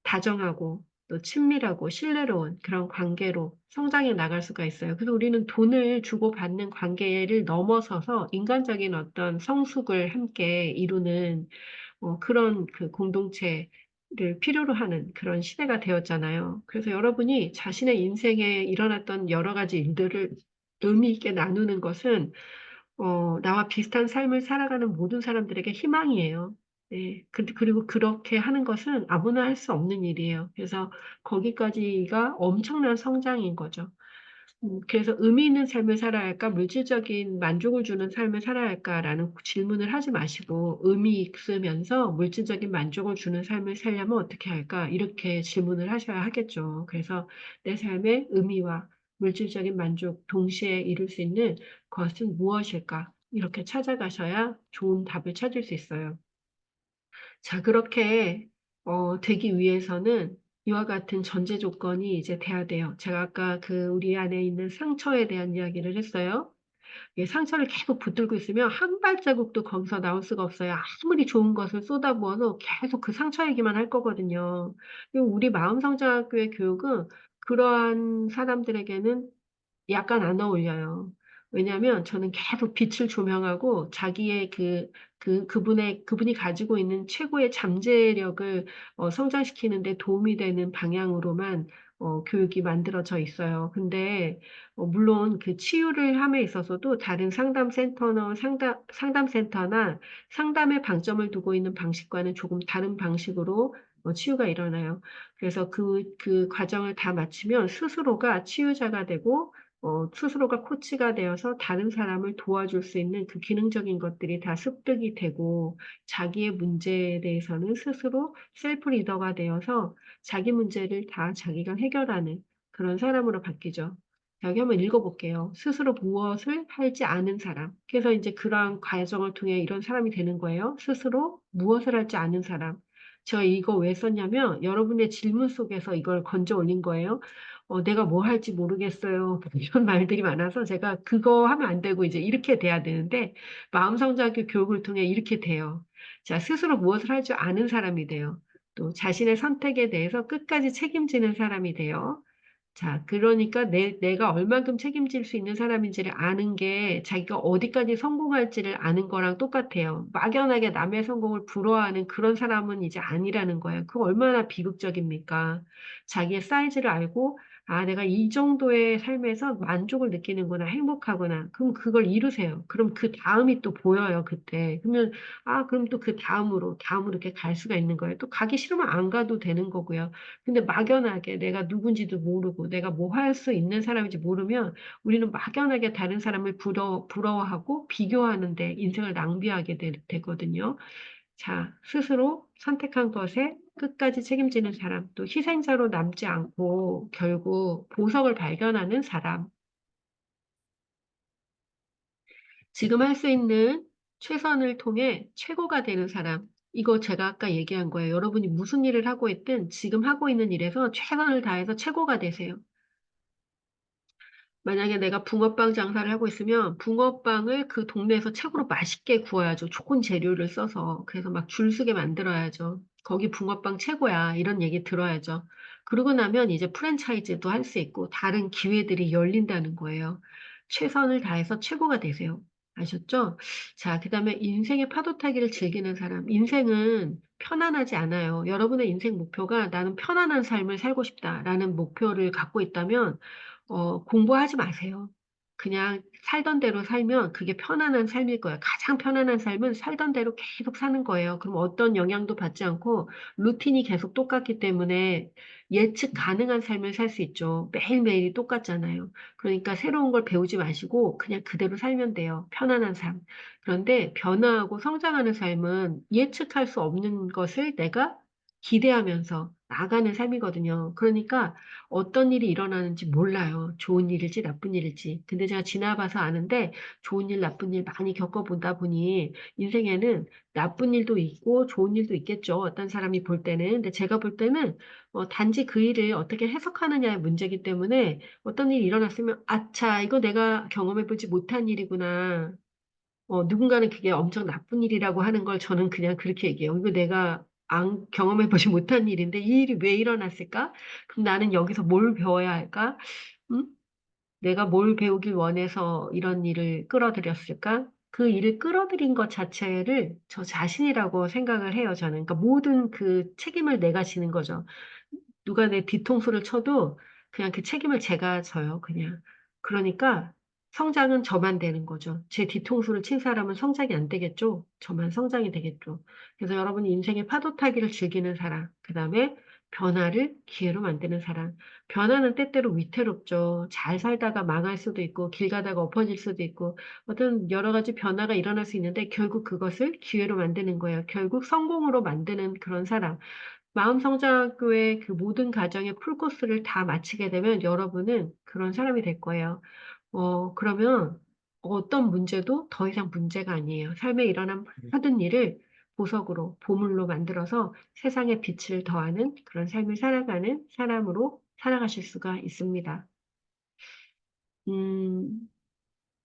다정하고 또 친밀하고 신뢰로운 그런 관계로 성장해 나갈 수가 있어요. 그래서 우리는 돈을 주고받는 관계를 넘어서서 인간적인 어떤 성숙을 함께 이루는 그런 그 공동체를 필요로 하는 그런 시대가 되었잖아요. 그래서 여러분이 자신의 인생에 일어났던 여러 가지 일들을 의미 있게 나누는 것은 나와 비슷한 삶을 살아가는 모든 사람들에게 희망이에요. 네. 그리고 그렇게 하는 것은 아무나 할 수 없는 일이에요. 그래서 거기까지가 엄청난 성장인 거죠. 그래서 의미 있는 삶을 살아야 할까, 물질적인 만족을 주는 삶을 살아야 할까라는 질문을 하지 마시고, 의미 있으면서 물질적인 만족을 주는 삶을 살려면 어떻게 할까? 이렇게 질문을 하셔야 하겠죠. 그래서 내 삶의 의미와 물질적인 만족 동시에 이룰 수 있는 것은 무엇일까? 이렇게 찾아가셔야 좋은 답을 찾을 수 있어요. 자, 그렇게 되기 위해서는 이와 같은 전제 조건이 이제 돼야 돼요. 제가 아까 우리 안에 있는 상처에 대한 이야기를 했어요. 이 상처를 계속 붙들고 있으면 한 발자국도 거기서 나올 수가 없어요. 아무리 좋은 것을 쏟아부어도 계속 그 상처 얘기만 할 거거든요. 그리고 우리 마음성장학교의 교육은 그러한 사람들에게는 약간 안 어울려요. 왜냐하면 저는 계속 빛을 조명하고 자기의 그분이 가지고 있는 최고의 잠재력을 성장시키는 데 도움이 되는 방향으로만 교육이 만들어져 있어요. 근데 물론 그 치유를 함에 있어서도 다른 상담센터나 상담에 방점을 두고 있는 방식과는 조금 다른 방식으로 치유가 일어나요. 그래서 그 과정을 다 마치면 스스로가 치유자가 되고 스스로가 코치가 되어서 다른 사람을 도와줄 수 있는 그 기능적인 것들이 다 습득이 되고 자기의 문제에 대해서는 스스로 셀프 리더가 되어서 자기 문제를 다 자기가 해결하는 그런 사람으로 바뀌죠. 여기 한번 읽어볼게요. 스스로 무엇을 하지 않은 사람. 그래서 이제 그러한 과정을 통해 이런 사람이 되는 거예요. 스스로 무엇을 할지 않은 사람. 제가 이거 왜 썼냐면 여러분의 질문 속에서 이걸 건져 올린 거예요. 내가 뭐 할지 모르겠어요. 이런 말들이 많아서 제가 그거 하면 안 되고 이제 이렇게 돼야 되는데 마음성장교 교육을 통해 이렇게 돼요. 자, 스스로 무엇을 할 줄 아는 사람이 돼요. 또 자신의 선택에 대해서 끝까지 책임지는 사람이 돼요. 자, 그러니까 내가 얼만큼 책임질 수 있는 사람인지를 아는 게 자기가 어디까지 성공할지를 아는 거랑 똑같아요. 막연하게 남의 성공을 부러워하는 그런 사람은 이제 아니라는 거예요. 그거 얼마나 비극적입니까? 자기의 사이즈를 알고, 아, 내가 이 정도의 삶에서 만족을 느끼는구나, 행복하구나. 그럼 그걸 이루세요. 그럼 그 다음이 또 보여요, 그때. 그럼 또 그 다음으로 이렇게 갈 수가 있는 거예요. 또 가기 싫으면 안 가도 되는 거고요. 근데 막연하게 내가 누군지도 모르고 내가 뭐 할 수 있는 사람인지 모르면 우리는 막연하게 다른 사람을 부러워하고 비교하는데 인생을 낭비하게 되거든요. 자, 스스로 선택한 것에 끝까지 책임지는 사람, 또 희생자로 남지 않고 결국 보석을 발견하는 사람, 지금 할 수 있는 최선을 통해 최고가 되는 사람, 이거 제가 아까 얘기한 거예요. 여러분이 무슨 일을 하고 있든 지금 하고 있는 일에서 최선을 다해서 최고가 되세요. 만약에 내가 붕어빵 장사를 하고 있으면 붕어빵을 그 동네에서 최고로 맛있게 구워야죠. 좋은 재료를 써서. 그래서 막 줄서게 만들어야죠. 거기 붕어빵 최고야. 이런 얘기 들어야죠. 그러고 나면 이제 프랜차이즈도 할 수 있고 다른 기회들이 열린다는 거예요. 최선을 다해서 최고가 되세요. 아셨죠? 자, 그다음에 인생의 파도 타기를 즐기는 사람. 인생은 편안하지 않아요. 여러분의 인생 목표가 나는 편안한 삶을 살고 싶다라는 목표를 갖고 있다면 공부하지 마세요. 그냥 살던 대로 살면 그게 편안한 삶일 거예요. 가장 편안한 삶은 살던 대로 계속 사는 거예요. 그럼 어떤 영향도 받지 않고 루틴이 계속 똑같기 때문에 예측 가능한 삶을 살 수 있죠. 매일매일이 똑같잖아요. 그러니까 새로운 걸 배우지 마시고 그냥 그대로 살면 돼요. 편안한 삶. 그런데 변화하고 성장하는 삶은 예측할 수 없는 것을 내가 기대하면서 나가는 삶이거든요. 그러니까 어떤 일이 일어나는지 몰라요. 좋은 일일지 나쁜 일일지. 근데 제가 지나봐서 아는데 좋은 일, 나쁜 일 많이 겪어보다 보니 인생에는 나쁜 일도 있고 좋은 일도 있겠죠. 어떤 사람이 볼 때는. 근데 제가 볼 때는 단지 그 일을 어떻게 해석하느냐의 문제이기 때문에 어떤 일이 일어났으면 아차, 이거 내가 경험해보지 못한 일이구나. 누군가는 그게 엄청 나쁜 일이라고 하는 걸 저는 그냥 그렇게 얘기해요. 이거 내가 안 경험해보지 못한 일인데 이 일이 왜 일어났을까? 그럼 나는 여기서 뭘 배워야 할까? 응? 내가 뭘 배우길 원해서 이런 일을 끌어들였을까? 그 일을 끌어들인 것 자체를 저 자신이라고 생각을 해요, 저는. 그러니까 모든 그 책임을 내가 지는 거죠. 누가 내 뒤통수를 쳐도 그냥 그 책임을 제가 져요, 그냥. 그러니까 성장은 저만 되는 거죠. 제 뒤통수를 친 사람은 성장이 안 되겠죠? 저만 성장이 되겠죠. 그래서 여러분이 인생의 파도 타기를 즐기는 사람, 그 다음에 변화를 기회로 만드는 사람. 변화는 때때로 위태롭죠. 잘 살다가 망할 수도 있고, 길 가다가 엎어질 수도 있고, 어떤 여러 가지 변화가 일어날 수 있는데, 결국 그것을 기회로 만드는 거예요. 결국 성공으로 만드는 그런 사람. 마음성장학교의 그 모든 과정의 풀코스를 다 마치게 되면 여러분은 그런 사람이 될 거예요. 그러면 어떤 문제도 더 이상 문제가 아니에요. 삶에 일어난 모든 일을 보석으로, 보물로 만들어서 세상에 빛을 더하는 그런 삶을 살아가는 사람으로 살아가실 수가 있습니다. 음,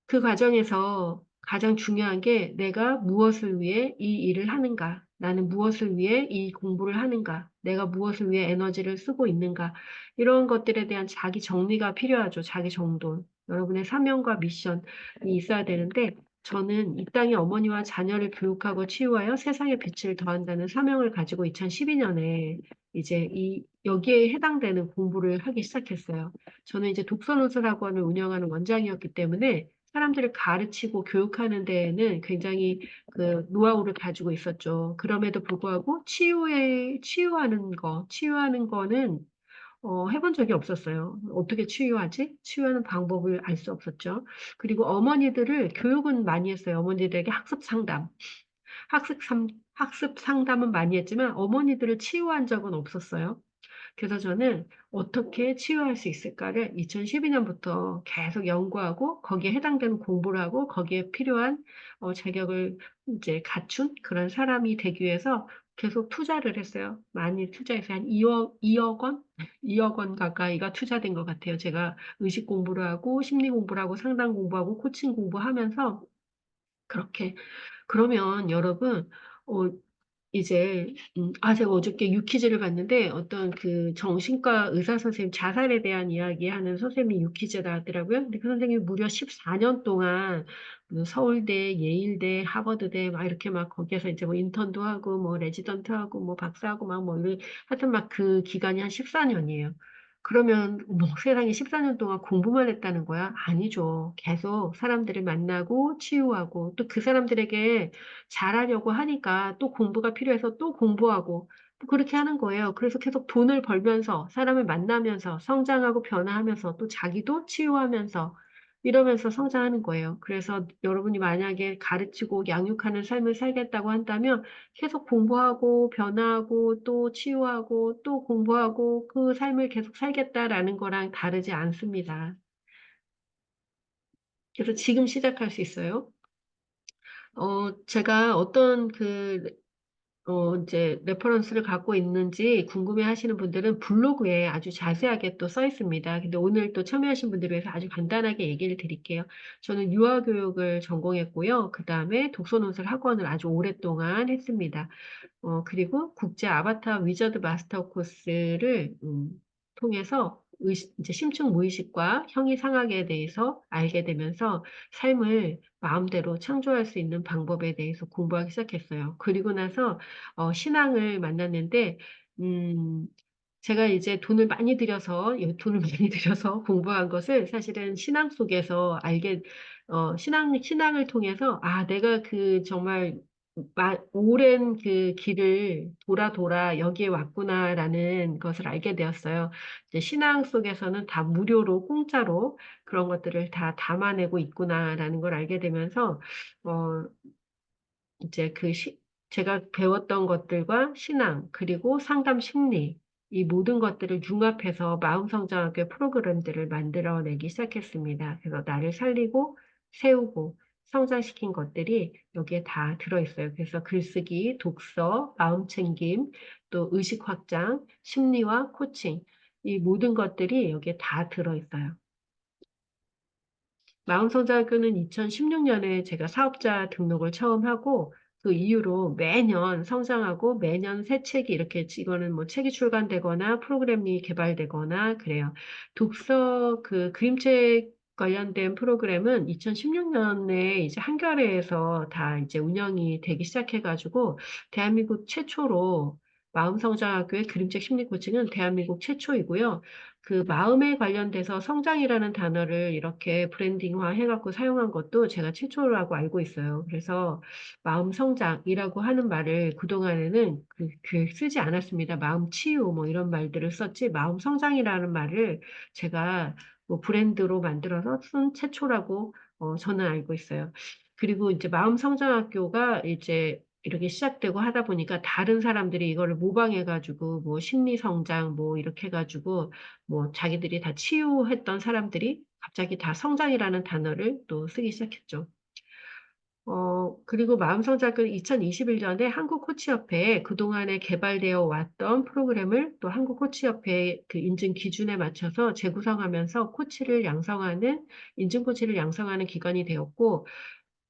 그 과정에서 가장 중요한 게 내가 무엇을 위해 이 일을 하는가? 나는 무엇을 위해 이 공부를 하는가? 내가 무엇을 위해 에너지를 쓰고 있는가? 이런 것들에 대한 자기 정리가 필요하죠. 자기 정돈. 여러분의 사명과 미션이 있어야 되는데, 저는 이 땅의 어머니와 자녀를 교육하고 치유하여 세상에 빛을 더한다는 사명을 가지고 2012년에 이제 여기에 해당되는 공부를 하기 시작했어요. 저는 이제 독서노트학원을 운영하는 원장이었기 때문에 사람들을 가르치고 교육하는 데에는 굉장히 그 노하우를 가지고 있었죠. 그럼에도 불구하고 치유하는 거는 해본 적이 없었어요. 어떻게 치유하지? 치유하는 방법을 알 수 없었죠. 그리고 어머니들을 교육은 많이 했어요. 어머니들에게 학습 상담은 많이 했지만 어머니들을 치유한 적은 없었어요. 그래서 저는 어떻게 치유할 수 있을까를 2012년부터 계속 연구하고 거기에 해당되는 공부를 하고 거기에 필요한 자격을 이제 갖춘 그런 사람이 되기 위해서 계속 투자를 했어요. 많이 투자해서 한 2억 원? 2억 원 가까이가 투자된 것 같아요. 제가 의식 공부를 하고 심리 공부를 하고 상담 공부하고 코칭 공부하면서 그렇게 그러면 여러분, 어, 이제, 제가 어저께 유퀴즈를 봤는데, 어떤 그 정신과 의사 선생님, 자살에 대한 이야기하는 선생님이 유퀴즈에 나왔더라고요. 근데 그 선생님이 무려 14년 동안 뭐 서울대, 예일대, 하버드대, 막 이렇게 막 거기에서 이제 뭐 인턴도 하고, 뭐 레지던트 하고, 뭐 박사하고 막 뭐, 하여튼 막 그 기간이 한 14년이에요. 그러면 뭐 세상에 14년 동안 공부만 했다는 거야? 아니죠. 계속 사람들을 만나고 치유하고 또 그 사람들에게 잘하려고 하니까 또 공부가 필요해서 또 공부하고 또 그렇게 하는 거예요. 그래서 계속 돈을 벌면서 사람을 만나면서 성장하고 변화하면서 또 자기도 치유하면서 이러면서 성장하는 거예요. 그래서 여러분이 만약에 가르치고 양육하는 삶을 살겠다고 한다면 계속 공부하고 변화하고 또 치유하고 또 공부하고 그 삶을 계속 살겠다라는 거랑 다르지 않습니다. 그래서 지금 시작할 수 있어요. 제가 어떤 이제 레퍼런스를 갖고 있는지 궁금해 하시는 분들은 블로그에 아주 자세하게 또 써 있습니다. 근데 오늘 또 참여하신 분들을 위해서 아주 간단하게 얘기를 드릴게요. 저는 유아교육을 전공했고요. 그 다음에 독서논술 학원을 아주 오랫동안 했습니다. 그리고 국제 아바타 위저드 마스터 코스를 통해서 이제 심층 무의식과 형이상학에 대해서 알게 되면서 삶을 마음대로 창조할 수 있는 방법에 대해서 공부하기 시작했어요. 그리고 나서 신앙을 만났는데 음, 제가 이제 돈을 많이 들여서 공부한 것을 사실은 신앙 속에서 신앙을 통해서, 내가 그 정말 오랜 그 길을 돌아 여기에 왔구나라는 것을 알게 되었어요. 이제 신앙 속에서는 다 무료로, 공짜로 그런 것들을 다 담아내고 있구나라는 걸 알게 되면서, 어, 이제 제가 배웠던 것들과 신앙, 그리고 상담 심리, 이 모든 것들을 융합해서 마음성장학교 프로그램들을 만들어내기 시작했습니다. 그래서 나를 살리고 세우고 성장시킨 것들이 여기에 다 들어있어요. 그래서 글쓰기, 독서, 마음챙김, 또 의식 확장, 심리와 코칭, 이 모든 것들이 여기에 다 들어있어요. 마음성장학교는 2016년에 제가 사업자 등록을 처음 하고 그 이후로 매년 성장하고 매년 새 책이 이렇게 이거는 뭐 책이 출간되거나 프로그램이 개발되거나 그래요. 독서 그 그림책 관련된 프로그램은 2016년에 이제 한겨레에서 다 이제 운영이 되기 시작해가지고 대한민국 최초로 마음성장학교의 그림책 심리 코칭은 대한민국 최초이고요. 그 마음에 관련돼서 성장이라는 단어를 이렇게 브랜딩화 해갖고 사용한 것도 제가 최초라고 알고 있어요. 그래서 마음 성장이라고 하는 말을 그동안에는 쓰지 않았습니다. 마음 치유 뭐 이런 말들을 썼지 마음 성장이라는 말을 제가 뭐 브랜드로 만들어서 쓴 최초라고 저는 알고 있어요. 그리고 이제 마음성장학교가 이제 이렇게 시작되고 하다 보니까 다른 사람들이 이거를 모방해가지고 뭐 심리성장 뭐 이렇게 해가지고 뭐 자기들이 다 치유했던 사람들이 갑자기 다 성장이라는 단어를 또 쓰기 시작했죠. 그리고 마음성장은 2021년에 한국코치협회에 그동안에 개발되어 왔던 프로그램을 또 한국코치협회의 그 인증 기준에 맞춰서 재구성하면서 인증 코치를 양성하는 기관이 되었고,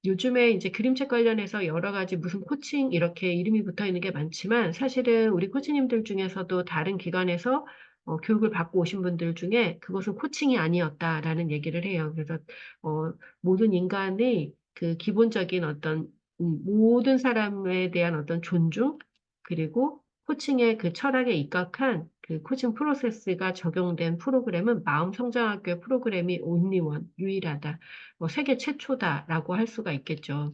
요즘에 이제 그림책 관련해서 여러 가지 무슨 코칭 이렇게 이름이 붙어 있는 게 많지만 사실은 우리 코치님들 중에서도 다른 기관에서 교육을 받고 오신 분들 중에 그것은 코칭이 아니었다라는 얘기를 해요. 그래서 모든 인간의 그 기본적인 어떤 모든 사람에 대한 어떤 존중 그리고 코칭의 그 철학에 입각한 그 코칭 프로세스가 적용된 프로그램은 마음성장학교 프로그램이 온리원 유일하다. 세계 최초다라고 할 수가 있겠죠.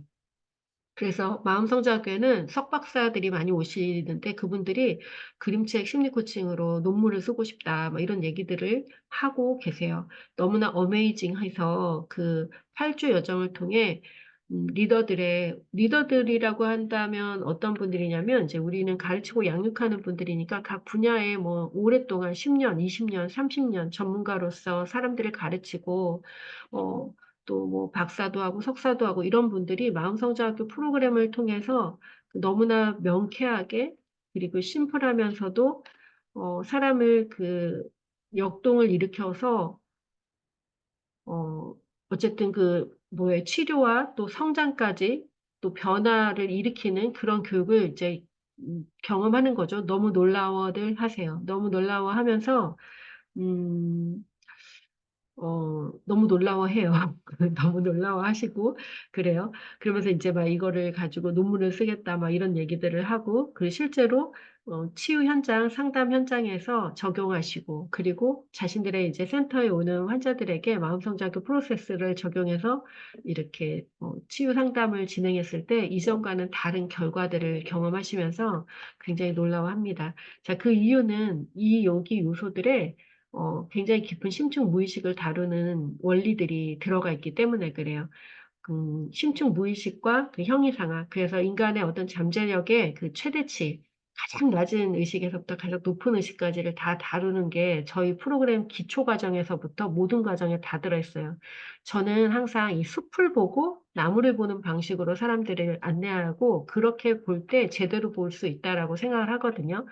그래서 마음성장학교에는 석박사들이 많이 오시는데 그분들이 그림책 심리 코칭으로 논문을 쓰고 싶다, 뭐 이런 얘기들을 하고 계세요. 너무나 어메이징해서 그 8주 여정을 통해 리더들이라고 한다면 어떤 분들이냐면 이제 우리는 가르치고 양육하는 분들이니까 각 분야에 뭐 오랫동안 10년, 20년, 30년 전문가로서 사람들을 가르치고 어, 또 뭐 박사도 하고 석사도 하고 이런 분들이 마음성장학교 프로그램을 통해서 너무나 명쾌하게 그리고 심플하면서도 사람을 그 역동을 일으켜서 어, 어쨌든 치료와 또 성장까지 또 변화를 일으키는 그런 교육을 이제 경험하는 거죠. 너무 놀라워들 하세요. 너무 놀라워하면서 음, 너무 놀라워해요. 너무 놀라워하시고, 그래요. 그러면서 이제 막 이거를 가지고 논문을 쓰겠다, 막 이런 얘기들을 하고, 그리고 실제로, 치유 현장, 상담 현장에서 적용하시고, 그리고 자신들의 이제 센터에 오는 환자들에게 마음성장교 프로세스를 적용해서 이렇게, 치유 상담을 진행했을 때 이전과는 다른 결과들을 경험하시면서 굉장히 놀라워합니다. 자, 그 이유는 이 여기 요소들에 굉장히 깊은 심층 무의식을 다루는 원리들이 들어가 있기 때문에 그래요. 심층 무의식과 그 형이상학, 그래서 인간의 어떤 잠재력의 그 최대치, 가장 낮은 의식에서부터 가장 높은 의식까지를 다 다루는 게 저희 프로그램 기초 과정에서부터 모든 과정에 다 들어있어요. 저는 항상 이 숲을 보고 나무를 보는 방식으로 사람들을 안내하고 그렇게 볼 때 제대로 볼 수 있다라고 생각을 하거든요.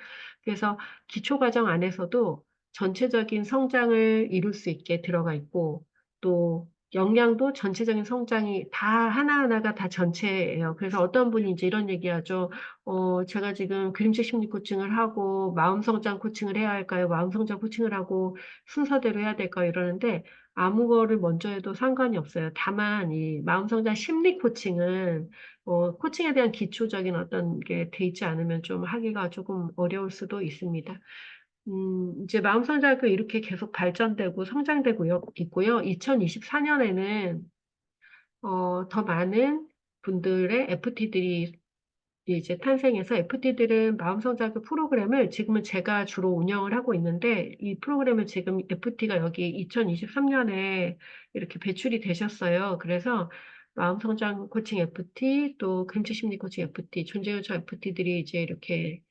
그래서 기초 과정 안에서도 전체적인 성장을 이룰 수 있게 들어가 있고 또 역량도 전체적인 성장이 다 하나하나가 다 전체예요. 그래서 어떤 분이 이제 이런 얘기하죠. 제가 지금 그림책 심리 코칭을 하고 마음 성장 코칭을 해야 할까요? 마음 성장 코칭을 하고 순서대로 해야 될까요? 이러는데 아무 거를 먼저 해도 상관이 없어요. 다만 이 마음 성장 심리 코칭은 코칭에 대한 기초적인 어떤 게 돼 있지 않으면 좀 하기가 조금 어려울 수도 있습니다. 이제 마음성장학교 이렇게 계속 발전되고 있고요. 2024년에는 더 많은 분들의 FT들이 이제 탄생해서 FT들은 마음성장학교 프로그램을 지금은 제가 주로 운영을 하고 있는데 이 프로그램을 지금 FT가 여기 2023년에 이렇게 배출이 되셨어요. 그래서 마음성장 코칭 FT 또 금치 심리 코칭 FT, 존재요청 FT들이 이제 이렇게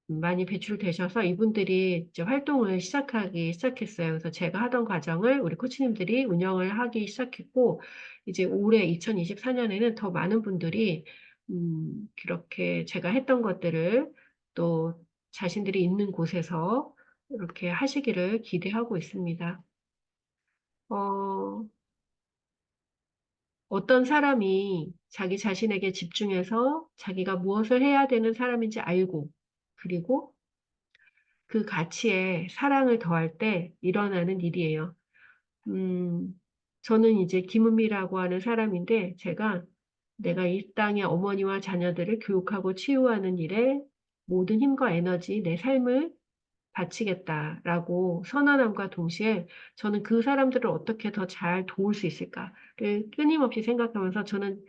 많이 배출되셔서 이분들이 이제 활동을 시작하기 시작했어요. 그래서 제가 하던 과정을 우리 코치님들이 운영을 하기 시작했고, 이제 올해 2024년에는 더 많은 분들이, 그렇게 제가 했던 것들을 또 자신들이 있는 곳에서 이렇게 하시기를 기대하고 있습니다. 어, 어떤 사람이 자기 자신에게 집중해서 자기가 무엇을 해야 되는 사람인지 알고, 그리고 그 가치에 사랑을 더할 때 일어나는 일이에요. 음, 저는 이제 김은미라고 하는 사람인데, 내가 이 땅의 어머니와 자녀들을 교육하고 치유하는 일에 모든 힘과 에너지, 내 삶을 바치겠다라고 선언함과 동시에 저는 그 사람들을 어떻게 더 잘 도울 수 있을까를 끊임없이 생각하면서 저는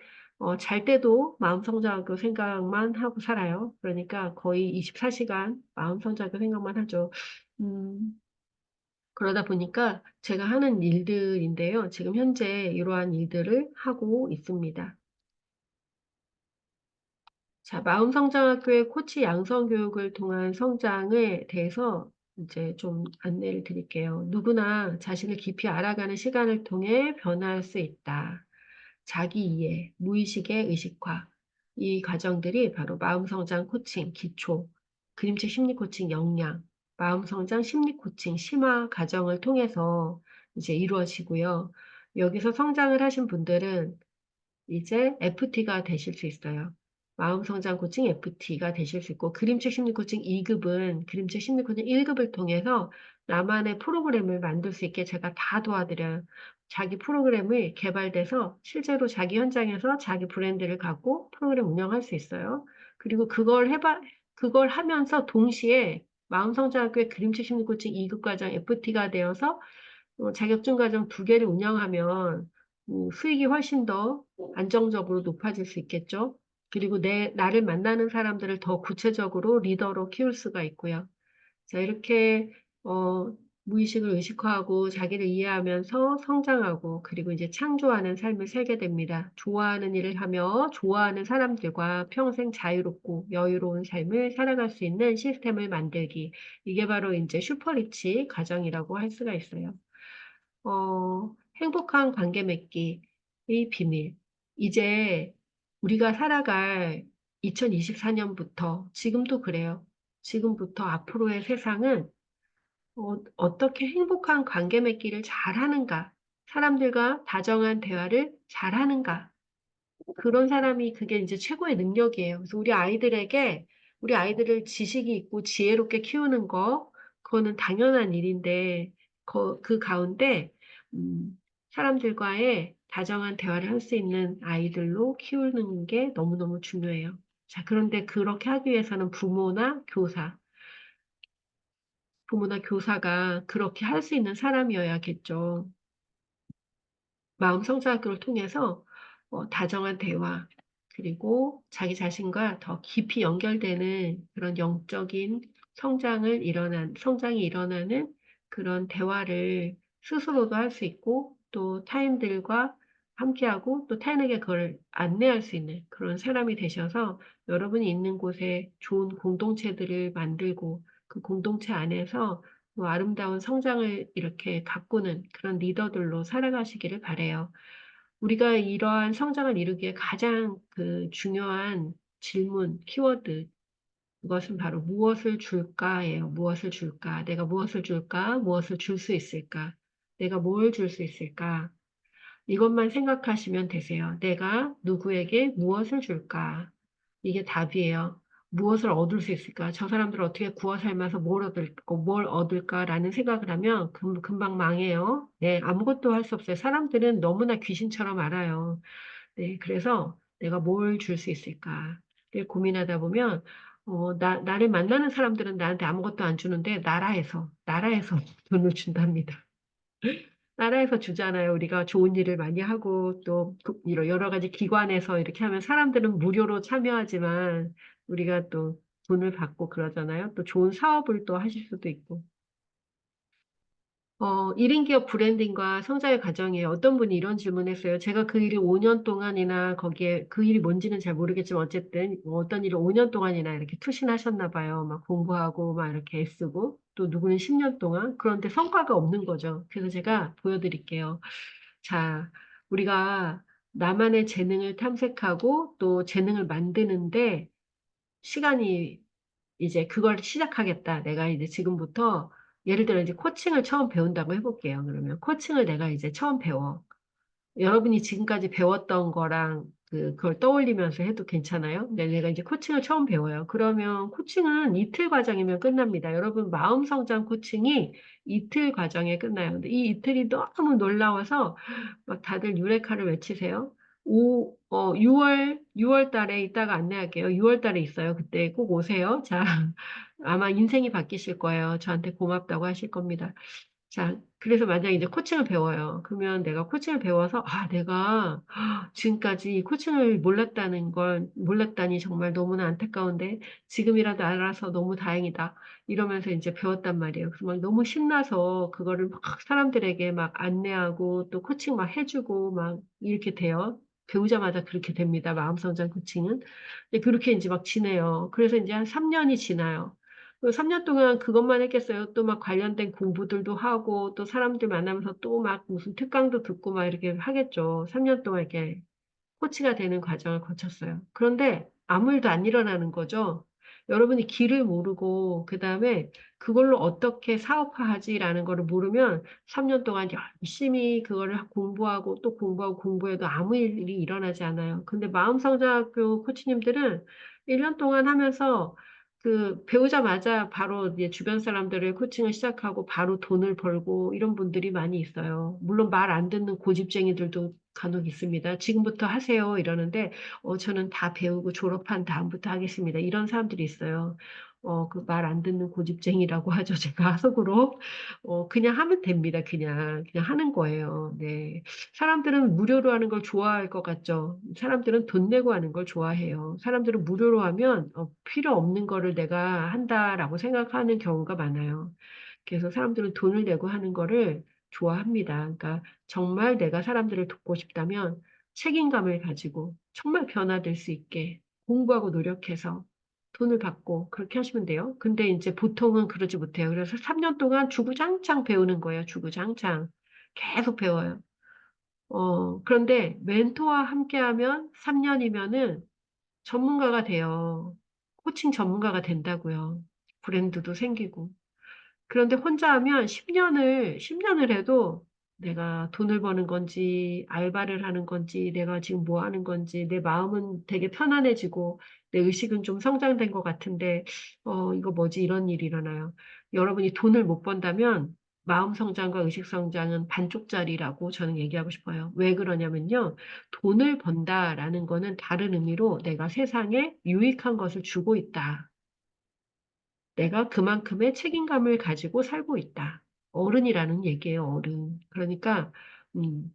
잘 때도 마음성장학교 생각만 하고 살아요. 그러니까 거의 24시간 마음성장학교 생각만 하죠. 음, 그러다 보니까 제가 하는 일들인데요. 지금 현재 이러한 일들을 하고 있습니다. 자, 마음성장학교의 코치 양성 교육을 통한 성장에 대해서 이제 좀 안내를 드릴게요. 누구나 자신을 깊이 알아가는 시간을 통해 변화할 수 있다. 자기 이해, 무의식의 의식화. 이 과정들이 바로 마음성장 코칭 기초, 그림책 심리 코칭 역량, 마음성장 심리 코칭 심화 과정을 통해서 이제 이루어지고요. 여기서 성장을 하신 분들은 이제 FT가 되실 수 있어요. 마음성장 코칭 FT가 되실 수 있고, 그림책 심리 코칭 2급은 그림책 심리 코칭 1급을 통해서 나만의 프로그램을 만들 수 있게 제가 다 도와드려요. 자기 프로그램이 개발돼서 실제로 자기 현장에서 자기 브랜드를 갖고 프로그램 운영할 수 있어요. 그리고 그걸 하면서 동시에 마음성장학교의 그림책 심리 코칭 2급 과정 FT가 되어서 자격증 과정 두 개를 운영하면 수익이 훨씬 더 안정적으로 높아질 수 있겠죠. 그리고 나를 만나는 사람들을 더 구체적으로 리더로 키울 수가 있고요. 자, 이렇게, 무의식을 의식화하고 자기를 이해하면서 성장하고 그리고 이제 창조하는 삶을 살게 됩니다. 좋아하는 일을 하며 좋아하는 사람들과 평생 자유롭고 여유로운 삶을 살아갈 수 있는 시스템을 만들기. 이게 바로 이제 슈퍼리치 과정이라고 할 수가 있어요. 행복한 관계 맺기의 비밀. 이제 우리가 살아갈 2024년부터, 지금도 그래요. 지금부터 앞으로의 세상은 어떻게 행복한 관계 맺기를 잘하는가, 사람들과 다정한 대화를 잘하는가, 그런 사람이 그게 이제 최고의 능력이에요. 그래서 우리 아이들을 지식이 있고 지혜롭게 키우는 거, 그거는 당연한 일인데, 그 가운데, 사람들과의 다정한 대화를 할 수 있는 아이들로 키우는 게 너무너무 중요해요. 자, 그런데 그렇게 하기 위해서는 부모나 교사가 그렇게 할 수 있는 사람이어야겠죠. 마음 성장학교를 통해서 다정한 대화, 그리고 자기 자신과 더 깊이 연결되는 그런 영적인 성장이 일어나는 그런 대화를 스스로도 할 수 있고, 또 타인들과 함께하고, 또 타인에게 그걸 안내할 수 있는 그런 사람이 되셔서 여러분이 있는 곳에 좋은 공동체들을 만들고, 그 공동체 안에서 아름다운 성장을 이렇게 가꾸는 그런 리더들로 살아가시기를 바래요. 우리가 이러한 성장을 이루기에 가장 그 중요한 질문, 키워드, 그것은 바로 무엇을 줄까예요. 무엇을 줄까? 내가 무엇을 줄까? 무엇을 줄 수 있을까? 내가 뭘 줄 수 있을까? 이것만 생각하시면 되세요. 내가 누구에게 무엇을 줄까? 이게 답이에요. 무엇을 얻을 수 있을까? 저 사람들을 어떻게 구워 삶아서 뭘 얻을까라는 생각을 하면 금방 망해요. 네, 아무것도 할 수 없어요. 사람들은 너무나 귀신처럼 알아요. 네, 그래서 내가 뭘 줄 수 있을까를 고민하다 보면, 나를 만나는 사람들은 나한테 아무것도 안 주는데, 나라에서 돈을 준답니다. 나라에서 주잖아요. 우리가 좋은 일을 많이 하고 또 이런 여러 가지 기관에서 이렇게 하면 사람들은 무료로 참여하지만 우리가 또 돈을 받고 그러잖아요. 또 좋은 사업을 또 하실 수도 있고. 1인 기업 브랜딩과 성장의 과정이에요. 어떤 분이 이런 질문했어요. 제가 그 일을 5년 동안이나 거기에 그 일이 뭔지는 잘 모르겠지만 어쨌든 어떤 일을 5년 동안이나 이렇게 투신하셨나 봐요. 막 공부하고 막 이렇게 애쓰고 또 누구는 10년 동안. 그런데 성과가 없는 거죠. 그래서 제가 보여드릴게요. 자, 우리가 나만의 재능을 탐색하고 또 재능을 만드는데 시간이 이제 그걸 시작하겠다. 내가 이제 지금부터 예를 들어 이제 코칭을 처음 배운다고 해볼게요. 그러면 코칭을 내가 이제 처음 배워. 여러분이 지금까지 배웠던 거랑 그걸 떠올리면서 해도 괜찮아요? 근데 내가 이제 코칭을 처음 배워요. 그러면 코칭은 이틀 과정이면 끝납니다. 여러분 마음 성장 코칭이 이틀 과정에 끝나요. 근데 이 이틀이 너무 놀라워서 막 다들 유레카를 외치세요. 6월 달에 이따가 안내할게요. 6월 달에 있어요. 그때 꼭 오세요. 자, 아마 인생이 바뀌실 거예요. 저한테 고맙다고 하실 겁니다. 자, 그래서 만약에 이제 코칭을 배워요. 그러면 내가 코칭을 배워서, 아, 내가 지금까지 코칭을 몰랐다니 정말 너무나 안타까운데, 지금이라도 알아서 너무 다행이다. 이러면서 이제 배웠단 말이에요. 그래서 막 너무 신나서 그거를 막 사람들에게 막 안내하고 또 코칭 막 해주고 막 이렇게 돼요. 배우자마자 그렇게 됩니다. 마음성장 코칭은. 그렇게 이제 막 지내요. 그래서 이제 한 3년이 지나요. 3년 동안 그것만 했겠어요. 또 막 관련된 공부들도 하고, 또 사람들 만나면서 또 막 무슨 특강도 듣고 막 이렇게 하겠죠. 3년 동안 이렇게 코치가 되는 과정을 거쳤어요. 그런데 아무 일도 안 일어나는 거죠. 여러분이 길을 모르고, 그 다음에 그걸로 어떻게 사업화하지라는 거를 모르면 3년 동안 열심히 그거를 공부하고 또 공부하고 공부해도 아무 일이 일어나지 않아요. 근데 마음성장학교 코치님들은 1년 동안 하면서 배우자마자 바로 이제 주변 사람들을 코칭을 시작하고 바로 돈을 벌고 이런 분들이 많이 있어요. 물론 말 안 듣는 고집쟁이들도 간혹 있습니다. 지금부터 하세요 이러는데 저는 다 배우고 졸업한 다음부터 하겠습니다. 이런 사람들이 있어요. 그 말 안 듣는 고집쟁이라고 하죠. 제가 속으로. 그냥 하면 됩니다. 그냥 하는 거예요. 네. 사람들은 무료로 하는 걸 좋아할 것 같죠. 사람들은 돈 내고 하는 걸 좋아해요. 사람들은 무료로 하면 필요 없는 거를 내가 한다라고 생각하는 경우가 많아요. 그래서 사람들은 돈을 내고 하는 거를 좋아합니다. 그러니까 정말 내가 사람들을 돕고 싶다면 책임감을 가지고 정말 변화될 수 있게 공부하고 노력해서 돈을 받고 그렇게 하시면 돼요. 근데 이제 보통은 그러지 못해요. 그래서 3년 동안 주구장창 배우는 거예요. 주구장창. 계속 배워요. 그런데 멘토와 함께하면 3년이면은 전문가가 돼요. 코칭 전문가가 된다고요. 브랜드도 생기고. 그런데 혼자 하면 10년을 해도 내가 돈을 버는 건지, 알바를 하는 건지, 내가 지금 뭐 하는 건지, 내 마음은 되게 편안해지고, 내 의식은 좀 성장된 것 같은데, 이거 뭐지? 이런 일이 일어나요. 여러분이 돈을 못 번다면, 마음 성장과 의식 성장은 반쪽짜리라고 저는 얘기하고 싶어요. 왜 그러냐면요. 돈을 번다라는 거는 다른 의미로 내가 세상에 유익한 것을 주고 있다. 내가 그만큼의 책임감을 가지고 살고 있다. 어른이라는 얘기예요, 어른. 그러니까, 음,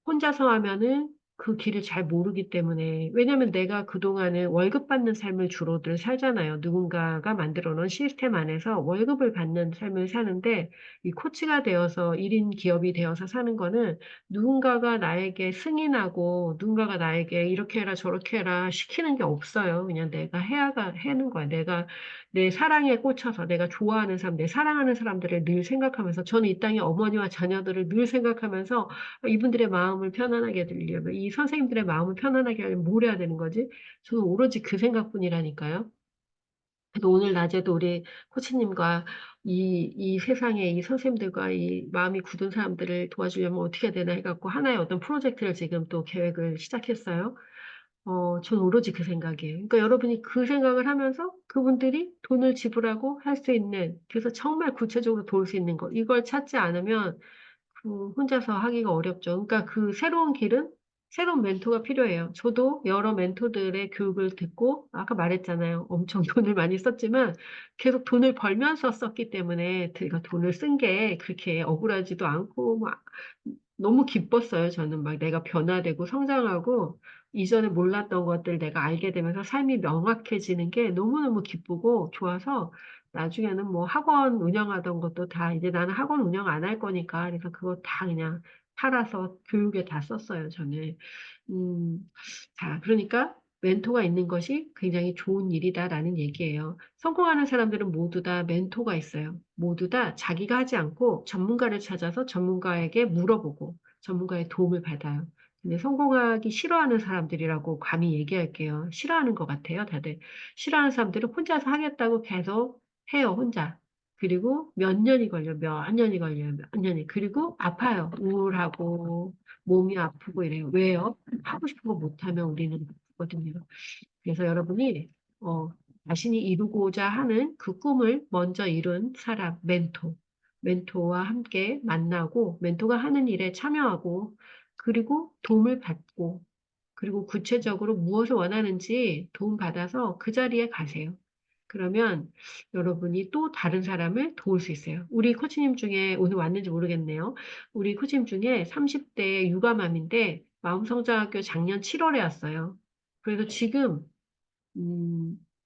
혼자서 하면은 그 길을 잘 모르기 때문에, 왜냐면 내가 그동안은 월급 받는 삶을 주로들 살잖아요. 누군가가 만들어 놓은 시스템 안에서 월급을 받는 삶을 사는데, 이 코치가 되어서 1인 기업이 되어서 사는 거는 누군가가 나에게 승인하고, 누군가가 나에게 이렇게 해라 저렇게 해라 시키는 게 없어요. 그냥 내가 해는 거야. 내가 내 사랑에 꽂혀서 내가 좋아하는 사람, 내 사랑하는 사람들을 늘 생각하면서, 저는 이 땅의 어머니와 자녀들을 늘 생각하면서 이분들의 마음을 편안하게 해드리려면, 이 선생님들의 마음을 편안하게 하려면 뭘 해야 되는 거지? 저는 오로지 그 생각뿐이라니까요. 그래서 오늘 낮에도 우리 코치님과 이 세상에 이 선생님들과 이 마음이 굳은 사람들을 도와주려면 어떻게 해야 되나 해갖고 하나의 어떤 프로젝트를 지금 또 계획을 시작했어요. 전 오로지 그 생각이에요. 그러니까 여러분이 그 생각을 하면서 그분들이 돈을 지불하고 할 수 있는, 그래서 정말 구체적으로 도울 수 있는 거, 이걸 찾지 않으면 혼자서 하기가 어렵죠. 그러니까 그 새로운 길은 새로운 멘토가 필요해요. 저도 여러 멘토들의 교육을 듣고, 아까 말했잖아요. 엄청 돈을 많이 썼지만 계속 돈을 벌면서 썼기 때문에 제가 돈을 쓴 게 그렇게 억울하지도 않고, 막 너무 기뻤어요. 저는 막 내가 변화되고 성장하고 이전에 몰랐던 것들 내가 알게 되면서 삶이 명확해지는 게 너무너무 기쁘고 좋아서 나중에는 뭐 학원 운영하던 것도 다 이제 나는 학원 운영 안 할 거니까 그래서 그거 다 그냥 팔아서 교육에 다 썼어요, 저는. 음, 자, 그러니까 멘토가 있는 것이 굉장히 좋은 일이다라는 얘기예요. 성공하는 사람들은 모두 다 멘토가 있어요. 모두 다 자기가 하지 않고 전문가를 찾아서 전문가에게 물어보고 전문가의 도움을 받아요. 근데 성공하기 싫어하는 사람들이라고 감히 얘기할게요. 싫어하는 것 같아요, 다들. 싫어하는 사람들은 혼자서 하겠다고 계속 해요, 혼자. 그리고 몇 년이 걸려요, 몇 년이. 그리고 아파요. 우울하고, 몸이 아프고 이래요. 왜요? 하고 싶은 거 못하면 우리는 아프거든요. 그래서 여러분이, 어, 자신이 이루고자 하는 그 꿈을 먼저 이룬 사람, 멘토와 함께 만나고, 멘토가 하는 일에 참여하고, 그리고 도움을 받고, 그리고 구체적으로 무엇을 원하는지 도움받아서 그 자리에 가세요. 그러면 여러분이 또 다른 사람을 도울 수 있어요. 우리 코치님 중에 오늘 왔는지 모르겠네요. 우리 코치님 중에 30대 육아맘인데 마음성장학교 작년 7월에 왔어요. 그래서 지금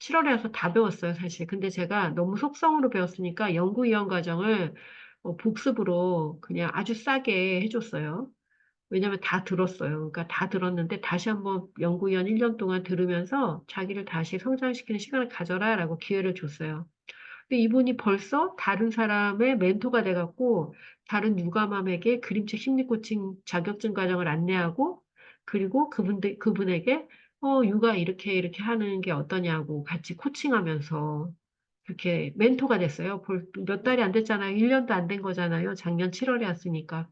7월에 와서 다 배웠어요, 사실. 근데 제가 너무 속성으로 배웠으니까 연구위원 과정을 복습으로 그냥 아주 싸게 해줬어요. 왜냐면 다 들었어요. 그러니까 다 들었는데 다시 한번 연구위원 1년 동안 들으면서 자기를 다시 성장시키는 시간을 가져라라고 기회를 줬어요. 근데 이분이 벌써 다른 사람의 멘토가 돼갖고 다른 육아맘에게 그림책 심리 코칭 자격증 과정을 안내하고 그리고 그분에게 육아 이렇게 이렇게 하는 게 어떠냐고 같이 코칭하면서 그렇게 멘토가 됐어요. 몇 달이 안 됐잖아요. 1년도 안 된 거잖아요. 작년 7월에 왔으니까.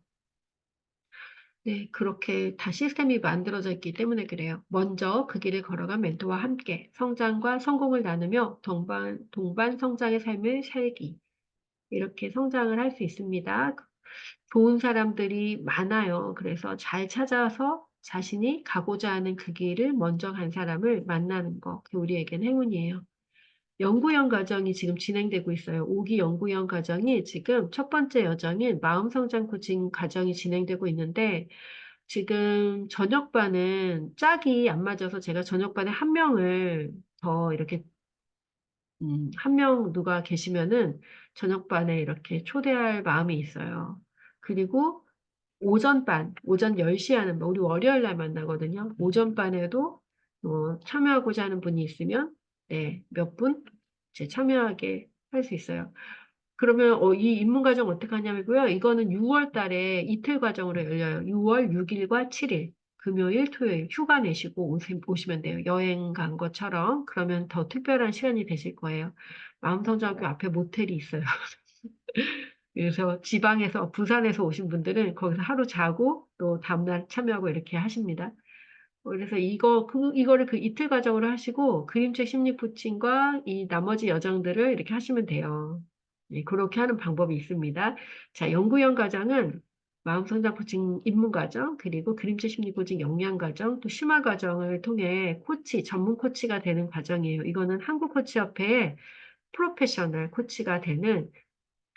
네, 그렇게 다 시스템이 만들어져 있기 때문에 그래요. 먼저 그 길을 걸어간 멘토와 함께 성장과 성공을 나누며 동반 성장의 삶을 살기. 이렇게 성장을 할 수 있습니다. 좋은 사람들이 많아요. 그래서 잘 찾아서 자신이 가고자 하는 그 길을 먼저 간 사람을 만나는 거. 그게 우리에겐 행운이에요. 연구형 과정이 지금 진행되고 있어요. 5기 연구형 과정이 지금 첫 번째 여정인 마음성장 코칭 과정이 진행되고 있는데 지금 저녁반은 짝이 안 맞아서 제가 저녁반에 한 명을 더 이렇게 한 명 누가 계시면은 저녁반에 이렇게 초대할 마음이 있어요. 그리고 오전 10시에 하는, 우리 월요일 날 만나거든요. 오전반에도 참여하고자 하는 분이 있으면, 네, 몇 분 이제 참여하게 할 수 있어요. 그러면 이 입문 과정 어떻게 하냐면요. 이거는 6월 달에 이틀 과정으로 열려요. 6월 6일과 7일. 금요일, 토요일 휴가 내시고 오시면 돼요. 여행 간 것처럼. 그러면 더 특별한 시간이 되실 거예요. 마음성장학교 앞에 모텔이 있어요. 그래서 지방에서, 부산에서 오신 분들은 거기서 하루 자고 또 다음날 참여하고 이렇게 하십니다. 그래서 이거를 그 이틀 과정으로 하시고 그림책 심리 코칭과 이 나머지 여정들을 이렇게 하시면 돼요. 예, 그렇게 하는 방법이 있습니다. 자, 연구형 과정은 마음성장 코칭 입문 과정, 그리고 그림책 심리 코칭 역량 과정, 또 심화 과정을 통해 전문 코치가 되는 과정이에요. 이거는 한국코치협회의 프로페셔널 코치가 되는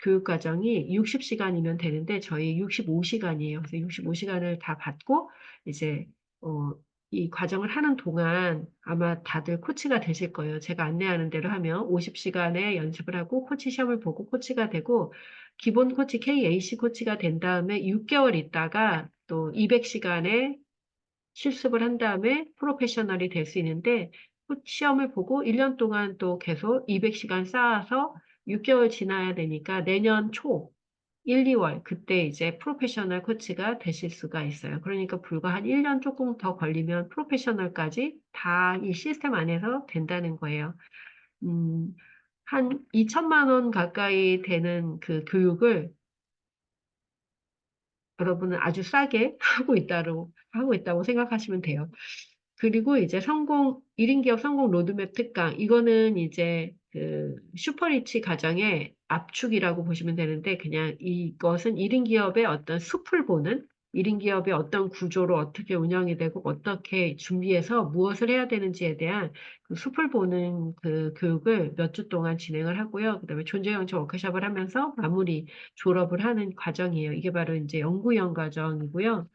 교육 과정이 60시간이면 되는데 저희 65시간이에요. 그래서 65시간을 다 받고 이제 어, 이 과정을 하는 동안 아마 다들 코치가 되실 거예요. 제가 안내하는 대로 하면 50시간의 연습을 하고 코치 시험을 보고 코치가 되고 기본 코치 KAC 코치가 된 다음에 6개월 있다가 또 200시간의 실습을 한 다음에 프로페셔널이 될 수 있는데 시험을 보고 1년 동안 또 계속 200시간 쌓아서 6개월 지나야 되니까 내년 초 1, 2월 그때 이제 프로페셔널 코치가 되실 수가 있어요. 그러니까 불과 한 1년 조금 더 걸리면 프로페셔널까지 다 이 시스템 안에서 된다는 거예요. 음, 한 2천만 원 가까이 되는 그 교육을 여러분은 아주 싸게 하고 있다고 생각하시면 돼요. 그리고 이제 1인 기업 성공 로드맵 특강. 이거는 이제 그 슈퍼리치 가정의 압축이라고 보시면 되는데, 그냥 이것은 1인 기업의 어떤 숲을 보는, 1인 기업의 어떤 구조로 어떻게 운영이 되고, 어떻게 준비해서 무엇을 해야 되는지에 대한 그 숲을 보는 그 교육을 몇 주 동안 진행을 하고요. 그다음에 존재영역 워크숍을 하면서 졸업을 하는 과정이에요. 이게 바로 이제 연구형 과정이고요.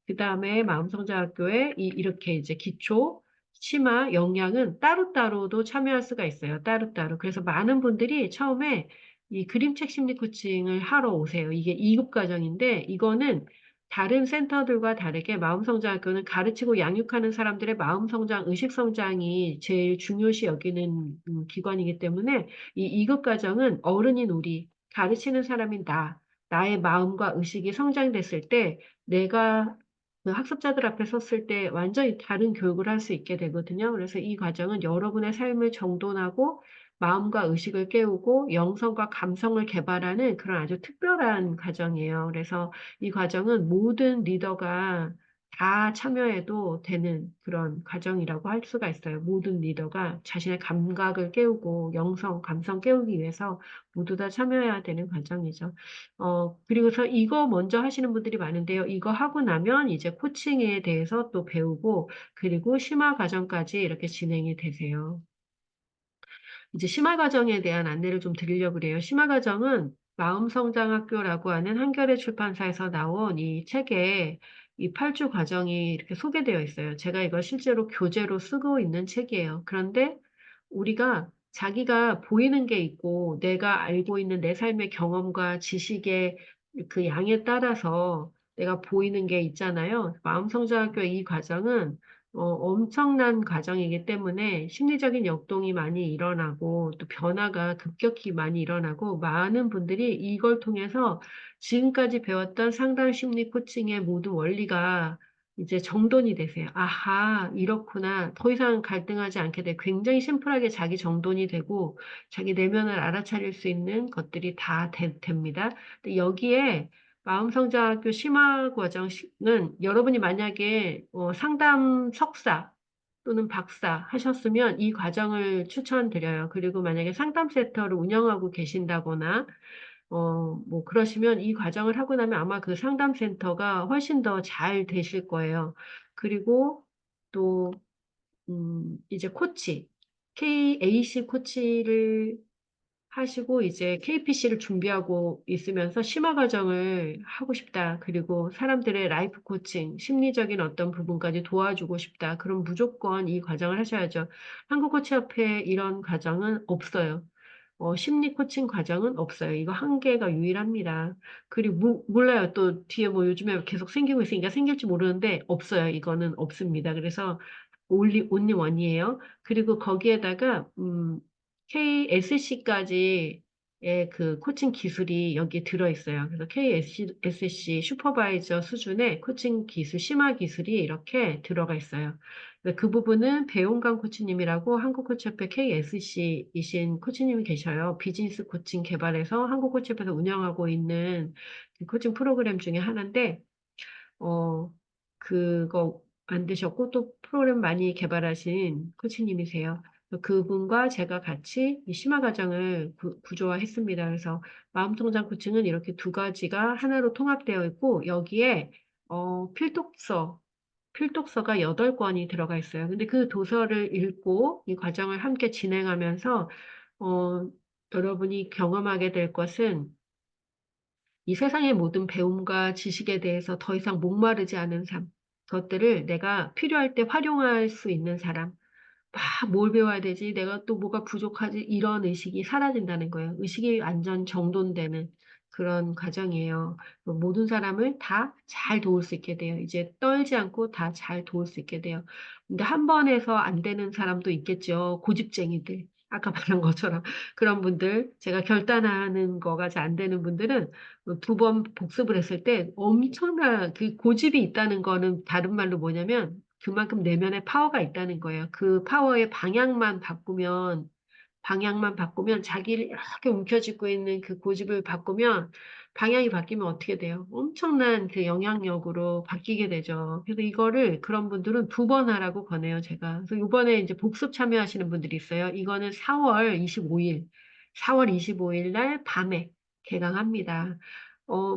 그 다음에 마음성장학교에 이렇게 이제 기초, 심화, 영양은 따로따로도 참여할 수가 있어요. 따로따로. 그래서 많은 분들이 처음에 이 그림책 심리 코칭을 하러 오세요. 이게 2급 과정인데 이거는 다른 센터들과 다르게 마음성장학교는 가르치고 양육하는 사람들의 마음성장, 의식성장이 제일 중요시 여기는 기관이기 때문에 이 2급 과정은 어른인 우리, 가르치는 사람인 나의 마음과 의식이 성장됐을 때 내가 그 학습자들 앞에 섰을 때 완전히 다른 교육을 할 수 있게 되거든요. 그래서 이 과정은 여러분의 삶을 정돈하고 마음과 의식을 깨우고 영성과 감성을 개발하는 그런 아주 특별한 과정이에요. 그래서 이 과정은 모든 리더가 다 참여해도 되는 그런 과정이라고 할 수가 있어요. 모든 리더가 자신의 감각을 깨우고 영성, 감성 깨우기 위해서 모두 다 참여해야 되는 과정이죠. 그리고서 이거 먼저 하시는 분들이 많은데요. 이거 하고 나면 이제 코칭에 대해서 또 배우고, 그리고 심화 과정까지 이렇게 진행이 되세요. 이제 심화 과정에 대한 안내를 좀 드리려고 그래요. 심화 과정은 마음성장학교라고 하는 한겨레 출판사에서 나온 이 책에 이 8주 과정이 이렇게 소개되어 있어요. 제가 이걸 실제로 교재로 쓰고 있는 책이에요. 그런데 우리가 자기가 보이는 게 있고 내가 알고 있는 내 삶의 경험과 지식의 그 양에 따라서 내가 보이는 게 있잖아요. 마음성장학교 이 과정은 엄청난 과정이기 때문에 심리적인 역동이 많이 일어나고 또 변화가 급격히 많이 일어나고 많은 분들이 이걸 통해서 지금까지 배웠던 상담 심리 코칭의 모든 원리가 이제 정돈이 되세요. 아하, 이렇구나. 더 이상 갈등하지 않게 돼. 굉장히 심플하게 자기 정돈이 되고 자기 내면을 알아차릴 수 있는 것들이 다 됩니다. 근데 여기에 마음성장학교 심화 과정은 여러분이 만약에 상담 석사 또는 박사 하셨으면 이 과정을 추천드려요. 그리고 만약에 상담센터를 운영하고 계신다거나 뭐 그러시면 이 과정을 하고 나면 아마 그 상담센터가 훨씬 더 잘 되실 거예요. 그리고 또 이제 코치, KAC 코치를 하시고 이제 KPC를 준비하고 있으면서 심화 과정을 하고 싶다. 그리고 사람들의 라이프 코칭, 심리적인 어떤 부분까지 도와주고 싶다. 그럼 무조건 이 과정을 하셔야죠. 한국코치협회에 이런 과정은 없어요. 심리 코칭 과정은 없어요. 이거 한 개가 유일합니다. 그리고 몰라요. 또 뒤에 뭐 요즘에 계속 생기고 있으니까 생길지 모르는데 없어요. 이거는 없습니다. 그래서 온리 원이에요. 그리고 거기에다가 KSC까지의 그 코칭 기술이 여기에 들어있어요. 그래서 KSC 슈퍼바이저 수준의 코칭 기술, 심화 기술이 이렇게 들어가 있어요. 그 부분은 배용강 코치님이라고 한국코치협회 KSC이신 코치님이 계셔요. 비즈니스 코칭 개발해서 한국코치협회에서 운영하고 있는 그 코칭 프로그램 중에 하나인데, 어, 그거 만드셨고 또 프로그램 많이 개발하신 코치님이세요. 그분과 제가 같이 이 심화 과정을 구조화했습니다. 그래서 마음성장 코칭은 이렇게 두 가지가 하나로 통합되어 있고 여기에 필독서가 8권이 들어가 있어요. 근데 그 도서를 읽고 이 과정을 함께 진행하면서 어, 여러분이 경험하게 될 것은 이 세상의 모든 배움과 지식에 대해서 더 이상 목마르지 않은 삶, 그것들을 내가 필요할 때 활용할 수 있는 사람, 막 뭘 배워야 되지? 내가 또 뭐가 부족하지? 이런 의식이 사라진다는 거예요. 의식이 완전 정돈되는 그런 과정이에요. 모든 사람을 다 잘 도울 수 있게 돼요. 이제 떨지 않고 다 잘 도울 수 있게 돼요. 근데 한 번 해서 안 되는 사람도 있겠죠. 고집쟁이들. 아까 말한 것처럼 그런 분들, 제가 결단하는 거가 잘 안 되는 분들은 2번 복습을 했을 때 엄청난 그 고집이 있다는 거는 다른 말로 뭐냐면 그만큼 내면에 파워가 있다는 거예요. 그 파워의 방향만 바꾸면 자기를 이렇게 움켜쥐고 있는 그 고집을 바꾸면 방향이 바뀌면 어떻게 돼요? 엄청난 그 영향력으로 바뀌게 되죠. 그래서 이거를 그런 분들은 2번 하라고 권해요, 제가. 그래서 이번에 이제 복습 참여하시는 분들이 있어요. 이거는 4월 25일 날 밤에 개강합니다.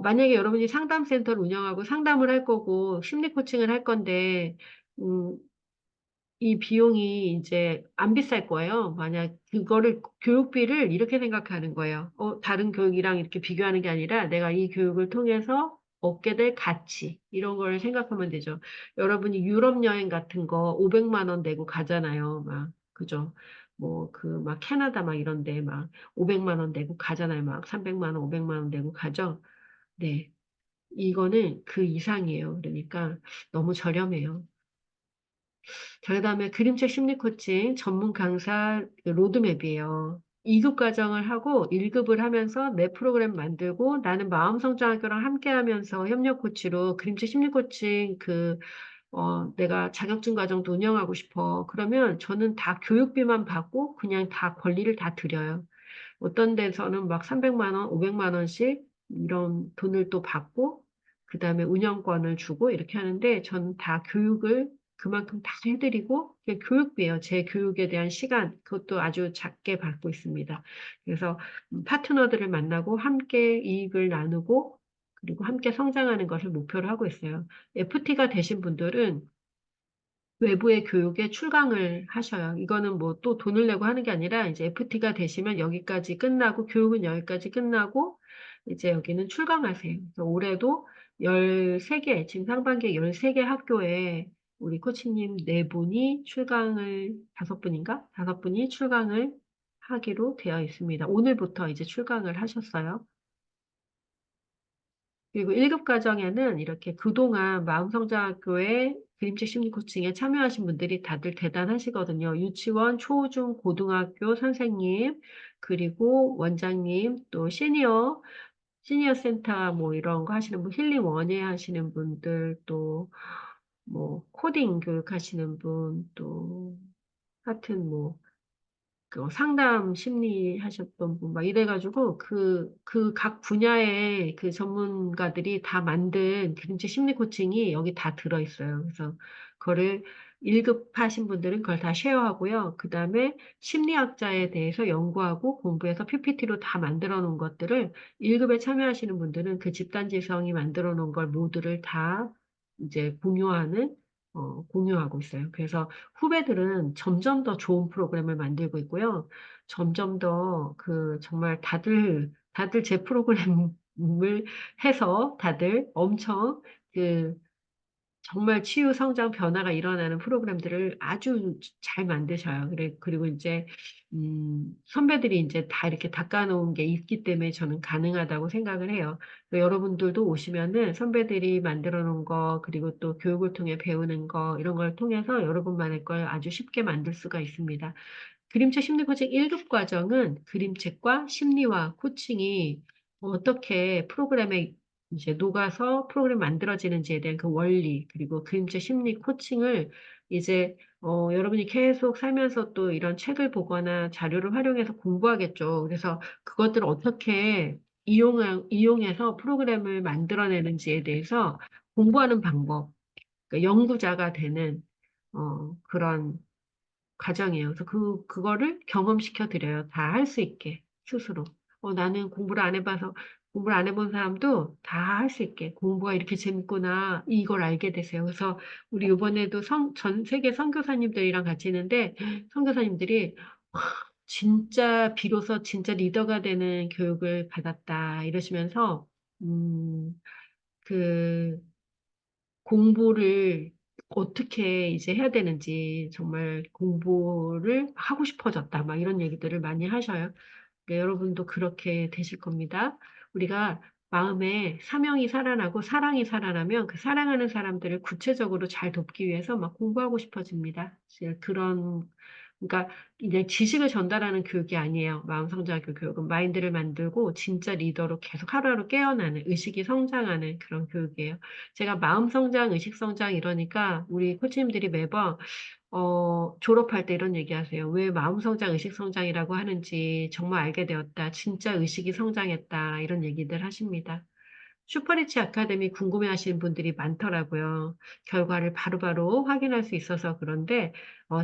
만약에 여러분이 상담센터를 운영하고 상담을 할 거고 심리 코칭을 할 건데, 음, 이 비용이 이제 안 비쌀 거예요. 만약 그거를, 교육비를 이렇게 생각하는 거예요. 다른 교육이랑 이렇게 비교하는 게 아니라 내가 이 교육을 통해서 얻게 될 가치, 이런 걸 생각하면 되죠. 여러분이 유럽 여행 같은 거 500만 원 내고 가잖아요. 막, 그죠? 뭐, 막 캐나다 막 이런 데 막 500만 원 내고 가잖아요. 막 300만 원, 500만 원 내고 가죠. 네. 이거는 그 이상이에요. 그러니까 너무 저렴해요. 자, 그다음에 그림책 심리 코칭 전문 강사 그 로드맵이에요. 2급 과정을 하고 1급을 하면서 내 프로그램 만들고 나는 마음성장학교랑 함께 하면서 협력 코치로 그림책 심리 코칭 내가 자격증 과정도 운영하고 싶어. 그러면 저는 다 교육비만 받고 그냥 다 권리를 다 드려요. 어떤 데서는 막 300만 원, 500만 원씩 이런 돈을 또 받고 그다음에 운영권을 주고 이렇게 하는데 저는 다 교육을 그만큼 다 해드리고 그게 교육비예요. 제 교육에 대한 시간 그것도 아주 작게 받고 있습니다. 그래서 파트너들을 만나고 함께 이익을 나누고 그리고 함께 성장하는 것을 목표로 하고 있어요. FT가 되신 분들은 외부의 교육에 출강을 하셔요. 이거는 뭐 또 돈을 내고 하는 게 아니라 이제 FT가 되시면 여기까지 끝나고 교육은 여기까지 끝나고 이제 여기는 출강하세요. 그래서 올해도 13개, 지금 상반기에 13개 학교에 우리 코치님 4분이 출강을, 5분인가? 5분이 출강을 하기로 되어 있습니다. 오늘부터 이제 출강을 하셨어요. 그리고 1급 과정에는 이렇게 그동안 마음성장학교에 그림책 심리 코칭에 참여하신 분들이 다들 대단하시거든요. 유치원, 초, 중, 고등학교 선생님, 그리고 원장님, 또 시니어 센터 뭐 이런 거 하시는 분, 힐링 원예 하시는 분들, 또 뭐 코딩 교육 하시는 분, 또 하여튼 뭐 그 상담 심리 하셨던 분, 막 이래가지고 그 각 분야의 그 전문가들이 다 만든 그림체 심리 코칭이 여기 다 들어있어요. 그래서 그거를 1급 하신 분들은 그걸 다 쉐어하고요. 그 다음에 심리학자에 대해서 연구하고 공부해서 PPT로 다 만들어 놓은 것들을 1급에 참여하시는 분들은 그 집단지성이 만들어 놓은 걸 모두를 다 이제 공유하고 있어요. 그래서 후배들은 점점 더 좋은 프로그램을 만들고 있고요. 점점 더 정말 다들 제 프로그램을 해서 다들 엄청 그 정말 치유 성장 변화가 일어나는 프로그램들을 아주 잘 만드셔요. 그리고 이제, 선배들이 이제 다 이렇게 닦아놓은 게 있기 때문에 저는 가능하다고 생각을 해요. 여러분들도 오시면은 선배들이 만들어 놓은 거, 그리고 또 교육을 통해 배우는 거, 이런 걸 통해서 여러분만의 걸 아주 쉽게 만들 수가 있습니다. 그림책 심리 코칭 1급 과정은 그림책과 심리와 코칭이 어떻게 프로그램에 이제 녹아서 프로그램 만들어지는지에 대한 그 원리, 그리고 그림책 심리 코칭을 이제 여러분이 계속 살면서 또 이런 책을 보거나 자료를 활용해서 공부하겠죠. 그래서 그것들을 어떻게 이용해서 프로그램을 만들어내는지에 대해서 공부하는 방법, 그러니까 연구자가 되는 그런 과정이에요. 그래서 그거를 경험시켜 드려요. 다 할 수 있게, 스스로. 나는 공부를 안 해본 사람도 다 할 수 있게, 공부가 이렇게 재밌구나, 이걸 알게 되세요. 그래서 우리 이번에도 전 세계 선교사님들이랑 같이 있는데, 선교사님들이, 와, 비로소 진짜 리더가 되는 교육을 받았다, 이러시면서, 음, 그, 공부를 어떻게 이제 해야 되는지 정말 공부를 하고 싶어졌다. 막 이런 얘기들을 많이 하셔요. 네, 여러분도 그렇게 되실 겁니다. 우리가 마음에 사명이 살아나고 사랑이 살아나면 그 사랑하는 사람들을 구체적으로 잘 돕기 위해서 막 공부하고 싶어집니다. 이제 그러니까 이제 지식을 전달하는 교육이 아니에요. 마음성장학교 교육은 마인드를 만들고 진짜 리더로 계속 하루하루 깨어나는 의식이 성장하는 그런 교육이에요. 제가 마음성장, 의식성장 이러니까 우리 코치님들이 매번 졸업할 때 이런 얘기 하세요. 왜 마음성장, 의식성장이라고 하는지 정말 알게 되었다. 진짜 의식이 성장했다. 이런 얘기들 하십니다. 슈퍼리치 아카데미 궁금해 하시는 분들이 많더라고요. 결과를 바로바로 확인할 수 있어서 그런데,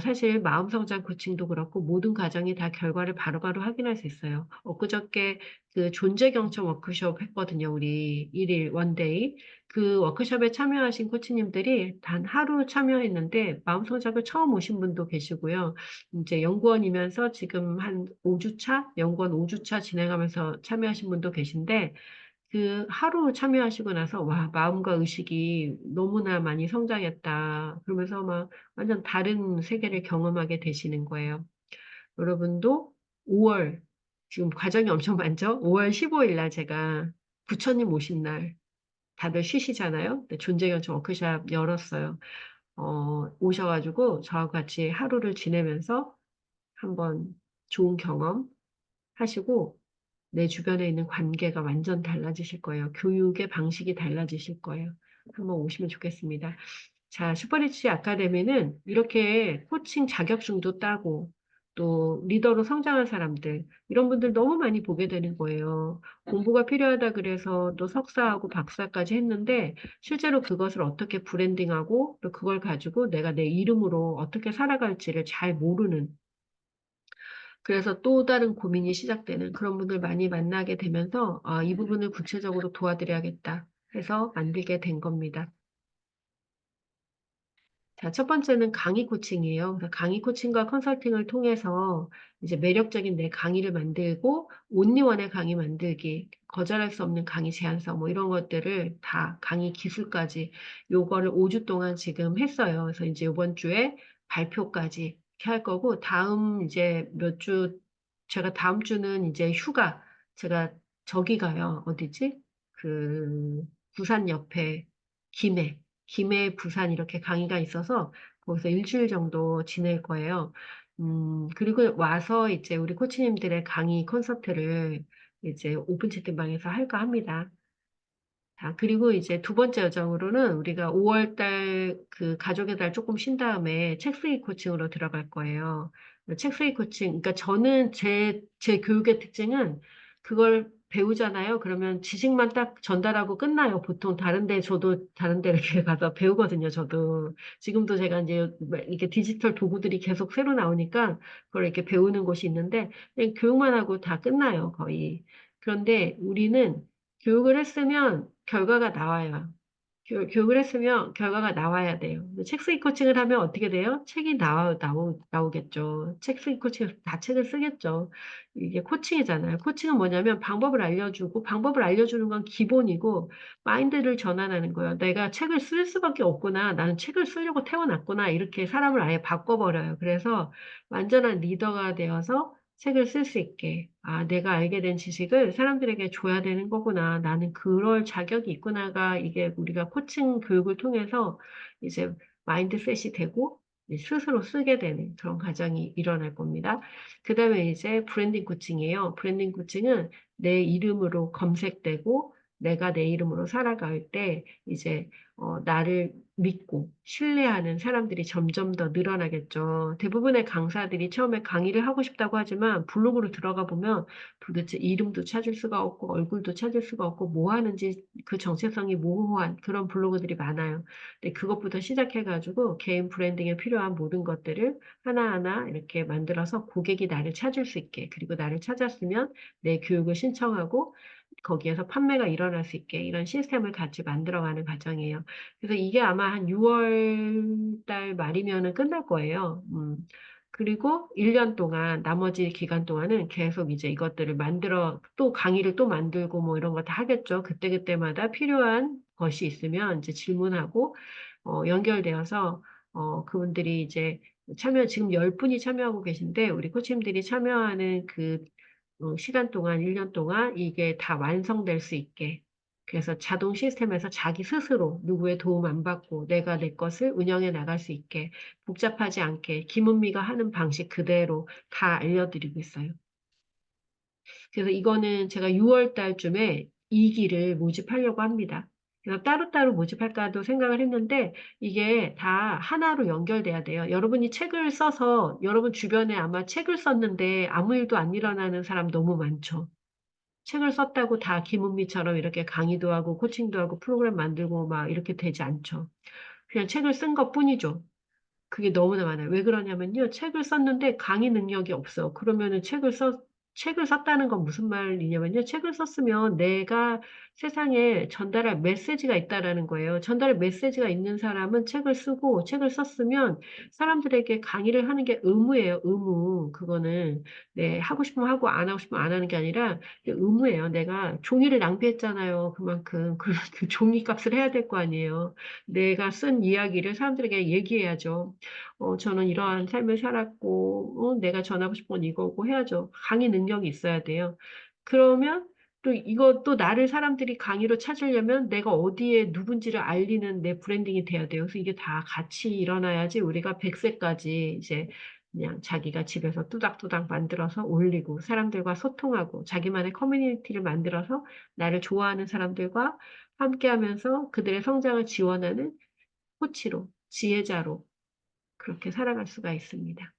사실 마음성장 코칭도 그렇고 모든 과정이 다 결과를 바로바로 확인할 수 있어요. 엊그저께 그 존재 경청 워크숍 했거든요. 우리 1일 원데이. 그 워크숍에 참여하신 코치님들이 단 하루 참여했는데 마음성장을 처음 오신 분도 계시고요. 이제 연구원이면서 지금 한 5주차, 연구원 5주차 진행하면서 참여하신 분도 계신데, 그 하루 참여하시고 나서 와 마음과 의식이 너무나 많이 성장했다. 그러면서 막 완전 다른 세계를 경험하게 되시는 거예요. 여러분도 5월 지금 과정이 엄청 많죠? 5월 15일 날 제가 부처님 오신 날 다들 쉬시잖아요. 근데 존재경청 워크샵 열었어요. 오셔가지고 저하고 같이 하루를 지내면서 한번 좋은 경험 하시고 내 주변에 있는 관계가 완전 달라지실 거예요. 교육의 방식이 달라지실 거예요. 한번 오시면 좋겠습니다. 자, 슈퍼리치 아카데미는 이렇게 코칭 자격증도 따고 또 리더로 성장한 사람들, 이런 분들 너무 많이 보게 되는 거예요. 공부가 필요하다 그래서 또 석사하고 박사까지 했는데 실제로 그것을 어떻게 브랜딩하고 또 그걸 가지고 내가 내 이름으로 어떻게 살아갈지를 잘 모르는, 그래서 또 다른 고민이 시작되는 그런 분들 많이 만나게 되면서 아, 이 부분을 구체적으로 도와드려야겠다 해서 만들게 된 겁니다. 자, 첫 번째는 강의 코칭이에요. 그래서 강의 코칭과 컨설팅을 통해서 이제 매력적인 내 강의를 만들고 온리원의 강의 만들기, 거절할 수 없는 강의 제안서 뭐 이런 것들을 다 강의 기술까지 요거를 5주 동안 지금 했어요. 그래서 이제 이번 주에 발표까지 이렇게 할 거고 다음 이제 몇 주, 제가 다음 주는 이제 휴가, 제가 저기 가요. 어디지? 그 부산 옆에 김해. 김해, 부산 이렇게 강의가 있어서 거기서 일주일 정도 지낼 거예요. 그리고 와서 이제 우리 코치님들의 강의 콘서트를 이제 오픈 채팅방에서 할까 합니다. 자, 그리고 이제 두 번째 여정으로는 우리가 5월 달 그 가족의 달 조금 쉰 다음에 책 쓰기 코칭으로 들어갈 거예요. 책 쓰기 코칭, 그러니까 저는 제 교육의 특징은 그걸 배우잖아요. 그러면 지식만 딱 전달하고 끝나요. 보통 다른데 저도 다른데 이렇게 가서 배우거든요. 저도 지금도 제가 이제 이렇게 디지털 도구들이 계속 새로 나오니까 그걸 이렇게 배우는 곳이 있는데 그냥 교육만 하고 다 끝나요. 거의. 그런데 우리는 교육을 했으면 결과가 나와요. 교육을 했으면 결과가 나와야 돼요. 근데 책 쓰기 코칭을 하면 어떻게 돼요? 책이 나오겠죠. 책 쓰기 코칭에서 다 책을 쓰겠죠. 이게 코칭이잖아요. 코칭은 뭐냐면 방법을 알려주고, 방법을 알려주는 건 기본이고, 마인드를 전환하는 거예요. 내가 책을 쓸 수밖에 없구나. 나는 책을 쓰려고 태어났구나. 이렇게 사람을 아예 바꿔버려요. 그래서 완전한 리더가 되어서 책을 쓸 수 있게. 아, 내가 알게 된 지식을 사람들에게 줘야 되는 거구나. 나는 그럴 자격이 있구나가 이게 우리가 코칭 교육을 통해서 이제 마인드셋이 되고 이제 스스로 쓰게 되는 그런 과정이 일어날 겁니다. 그 다음에 이제 브랜딩 코칭이에요. 브랜딩 코칭은 내 이름으로 검색되고 내가 내 이름으로 살아갈 때 이제 나를 믿고 신뢰하는 사람들이 점점 더 늘어나겠죠. 대부분의 강사들이 처음에 강의를 하고 싶다고 하지만 블로그로 들어가 보면 도대체 이름도 찾을 수가 없고 얼굴도 찾을 수가 없고 뭐 하는지 그 정체성이 모호한 그런 블로그들이 많아요. 근데 그것부터 시작해가지고 개인 브랜딩에 필요한 모든 것들을 하나하나 이렇게 만들어서 고객이 나를 찾을 수 있게 그리고 나를 찾았으면 내 교육을 신청하고 거기에서 판매가 일어날 수 있게 이런 시스템을 같이 만들어가는 과정이에요. 그래서 이게 아마 한 6월 달 말이면은 끝날 거예요. 그리고 1년 동안, 나머지 기간 동안은 계속 이제 이것들을 만들어, 또 강의를 또 만들고 뭐 이런 거 다 하겠죠. 그때그때마다 필요한 것이 있으면 이제 질문하고, 연결되어서, 그분들이 이제 지금 10분이 참여하고 계신데, 우리 코치님들이 참여하는 그 시간 동안, 1년 동안 이게 다 완성될 수 있게. 그래서 자동 시스템에서 자기 스스로 누구의 도움 안 받고 내가 내 것을 운영해 나갈 수 있게 복잡하지 않게 김은미가 하는 방식 그대로 다 알려드리고 있어요. 그래서 이거는 제가 6월 달쯤에 2기를 모집하려고 합니다. 그래서 따로따로 모집할까도 생각을 했는데 이게 다 하나로 연결돼야 돼요. 여러분이 책을 써서 여러분 주변에 아마 책을 썼는데 아무 일도 안 일어나는 사람 너무 많죠. 책을 썼다고 다 김은미처럼 이렇게 강의도 하고 코칭도 하고 프로그램 만들고 막 이렇게 되지 않죠. 그냥 책을 쓴 것뿐이죠. 그게 너무나 많아요. 왜 그러냐면요. 책을 썼는데 강의 능력이 없어. 그러면은 책을 썼다는 건 무슨 말이냐면요. 책을 썼으면 내가 세상에 전달할 메시지가 있다라는 거예요. 전달할 메시지가 있는 사람은 책을 쓰고 책을 썼으면 사람들에게 강의를 하는 게 의무예요. 의무. 그거는 네, 하고 싶으면 하고 안 하고 싶으면 안 하는 게 아니라 의무예요. 내가 종이를 낭비했잖아요. 그만큼 그 종이 값을 해야 될 거 아니에요. 내가 쓴 이야기를 사람들에게 얘기해야죠. 저는 이러한 삶을 살았고, 내가 전하고 싶은 건 이거고 해야죠. 강의 능력이 있어야 돼요. 그러면 또 이것도 나를 사람들이 강의로 찾으려면 내가 어디에 누군지를 알리는 내 브랜딩이 돼야 돼요. 그래서 이게 다 같이 일어나야지 우리가 100세까지 이제 그냥 자기가 집에서 뚜닥뚜닥 만들어서 올리고 사람들과 소통하고 자기만의 커뮤니티를 만들어서 나를 좋아하는 사람들과 함께하면서 그들의 성장을 지원하는 코치로, 지혜자로 그렇게 살아갈 수가 있습니다.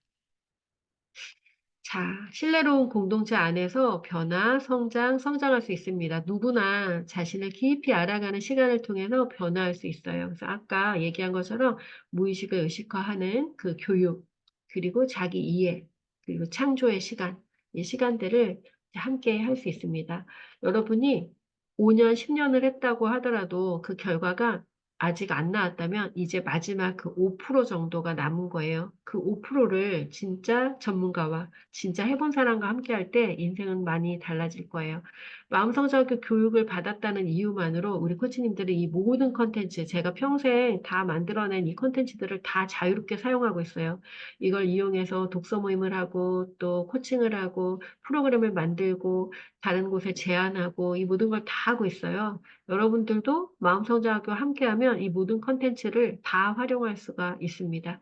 자, 신뢰로운 공동체 안에서 변화, 성장, 성장할 수 있습니다. 누구나 자신을 깊이 알아가는 시간을 통해서 변화할 수 있어요. 그래서 아까 얘기한 것처럼 무의식을 의식화하는 그 교육, 그리고 자기 이해, 그리고 창조의 시간, 이 시간들을 함께 할 수 있습니다. 여러분이 5년, 10년을 했다고 하더라도 그 결과가 아직 안 나왔다면 이제 마지막 그 5% 정도가 남은 거예요. 그 5%를 진짜 전문가와 진짜 해본 사람과 함께 할 때 인생은 많이 달라질 거예요. 마음성장학교 교육을 받았다는 이유만으로 우리 코치님들이 이 모든 컨텐츠, 제가 평생 다 만들어낸 이 컨텐츠들을 다 자유롭게 사용하고 있어요. 이걸 이용해서 독서 모임을 하고 또 코칭을 하고 프로그램을 만들고 다른 곳에 제안하고 이 모든 걸 다 하고 있어요. 여러분들도 마음성장학교 함께하면 이 모든 컨텐츠를 다 활용할 수가 있습니다.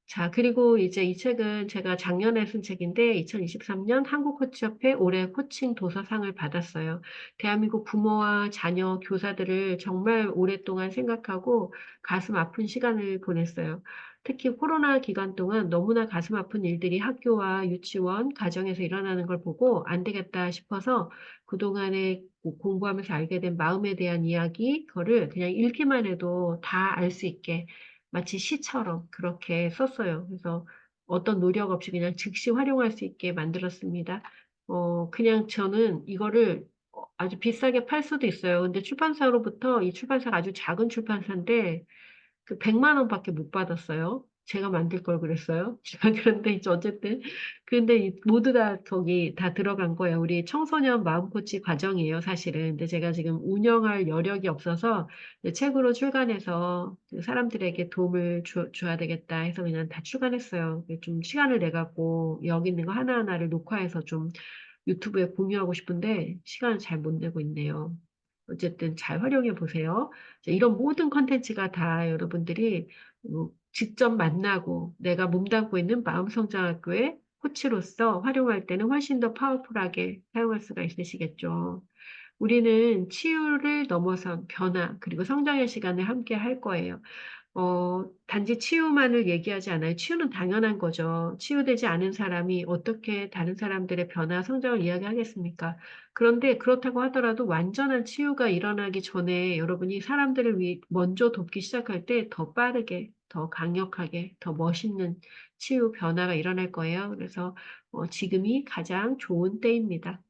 자, 그리고 이제 이 책은 제가 작년에 쓴 책인데 2023년 한국코치협회 올해 코칭 도서상을 받았어요. 대한민국 부모와 자녀, 교사들을 정말 오랫동안 생각하고 가슴 아픈 시간을 보냈어요. 특히 코로나 기간 동안 너무나 가슴 아픈 일들이 학교와 유치원, 가정에서 일어나는 걸 보고 안 되겠다 싶어서 그동안에 공부하면서 알게 된 마음에 대한 이야기, 그거를 그냥 읽기만 해도 다 알 수 있게 마치 시처럼 그렇게 썼어요. 그래서 어떤 노력 없이 그냥 즉시 활용할 수 있게 만들었습니다. 그냥 저는 이거를 아주 비싸게 팔 수도 있어요. 근데 출판사로부터 이 출판사가 아주 작은 출판사인데 그 100만 원밖에 못 받았어요. 제가 만들 걸 그랬어요. 그런데 이제 어쨌든 근데 모두 다 거기 다 들어간 거예요. 우리 청소년 마음 코치 과정이에요, 사실은. 근데 제가 지금 운영할 여력이 없어서 이제 책으로 출간해서 그 사람들에게 도움을 줘야 되겠다 해서 그냥 다 출간했어요. 좀 시간을 내 갖고 여기 있는 거 하나하나를 녹화해서 좀 유튜브에 공유하고 싶은데 시간을 잘 못 내고 있네요. 어쨌든 잘 활용해 보세요. 이런 모든 컨텐츠가 다 여러분들이 직접 만나고 내가 몸담고 있는 마음성장학교의 코치로서 활용할 때는 훨씬 더 파워풀하게 사용할 수가 있으시겠죠. 우리는 치유를 넘어선 변화, 그리고 성장의 시간을 함께 할 거예요. 단지 치유만을 얘기하지 않아요. 치유는 당연한 거죠. 치유되지 않은 사람이 어떻게 다른 사람들의 변화, 성장을 이야기하겠습니까? 그런데 그렇다고 하더라도 완전한 치유가 일어나기 전에 여러분이 사람들을 먼저 돕기 시작할 때 더 빠르게, 더 강력하게, 더 멋있는 치유 변화가 일어날 거예요. 그래서 지금이 가장 좋은 때입니다.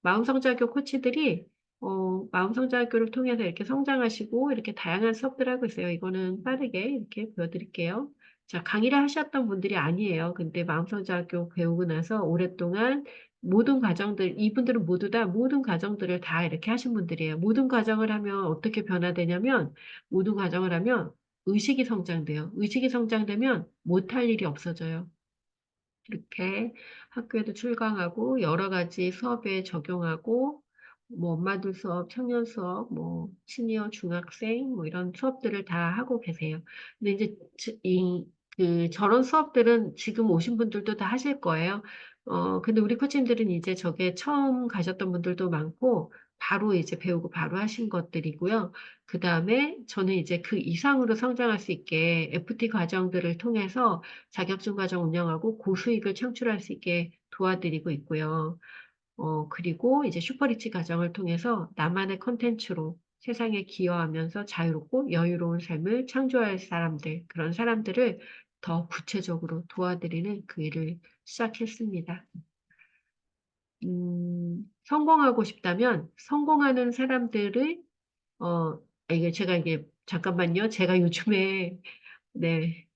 마음성장교 코치들이 마음성장교를 통해서 이렇게 성장하시고 이렇게 다양한 수업들을 하고 있어요. 이거는 빠르게 이렇게 보여드릴게요. 자, 강의를 하셨던 분들이 아니에요. 근데 마음성장교 배우고 나서 오랫동안 모든 과정들, 이분들은 모두 다 모든 과정들을 다 이렇게 하신 분들이에요. 모든 과정을 하면 어떻게 변화되냐면 모든 과정을 하면 의식이 성장돼요. 의식이 성장되면 못할 일이 없어져요. 이렇게 학교에도 출강하고 여러 가지 수업에 적용하고 뭐 엄마들 수업, 청년 수업, 뭐 시니어 중학생 뭐 이런 수업들을 다 하고 계세요. 근데 이제 저런 수업들은 지금 오신 분들도 다 하실 거예요. 근데 우리 코치님들은 이제 저게 처음 가셨던 분들도 많고 바로 이제 배우고 바로 하신 것들이고요. 그 다음에 저는 이제 그 이상으로 성장할 수 있게 FT 과정들을 통해서 자격증 과정 운영하고 고수익을 창출할 수 있게 도와드리고 있고요. 그리고 이제 슈퍼리치 과정을 통해서 나만의 컨텐츠로 세상에 기여하면서 자유롭고 여유로운 삶을 창조할 사람들, 그런 사람들을 더 구체적으로 도와드리는 그 일을 시작했습니다. 성공하고 싶다면 성공하는 사람들의, 이게 제가 이게, 잠깐만요. 제가 요즘에, 네.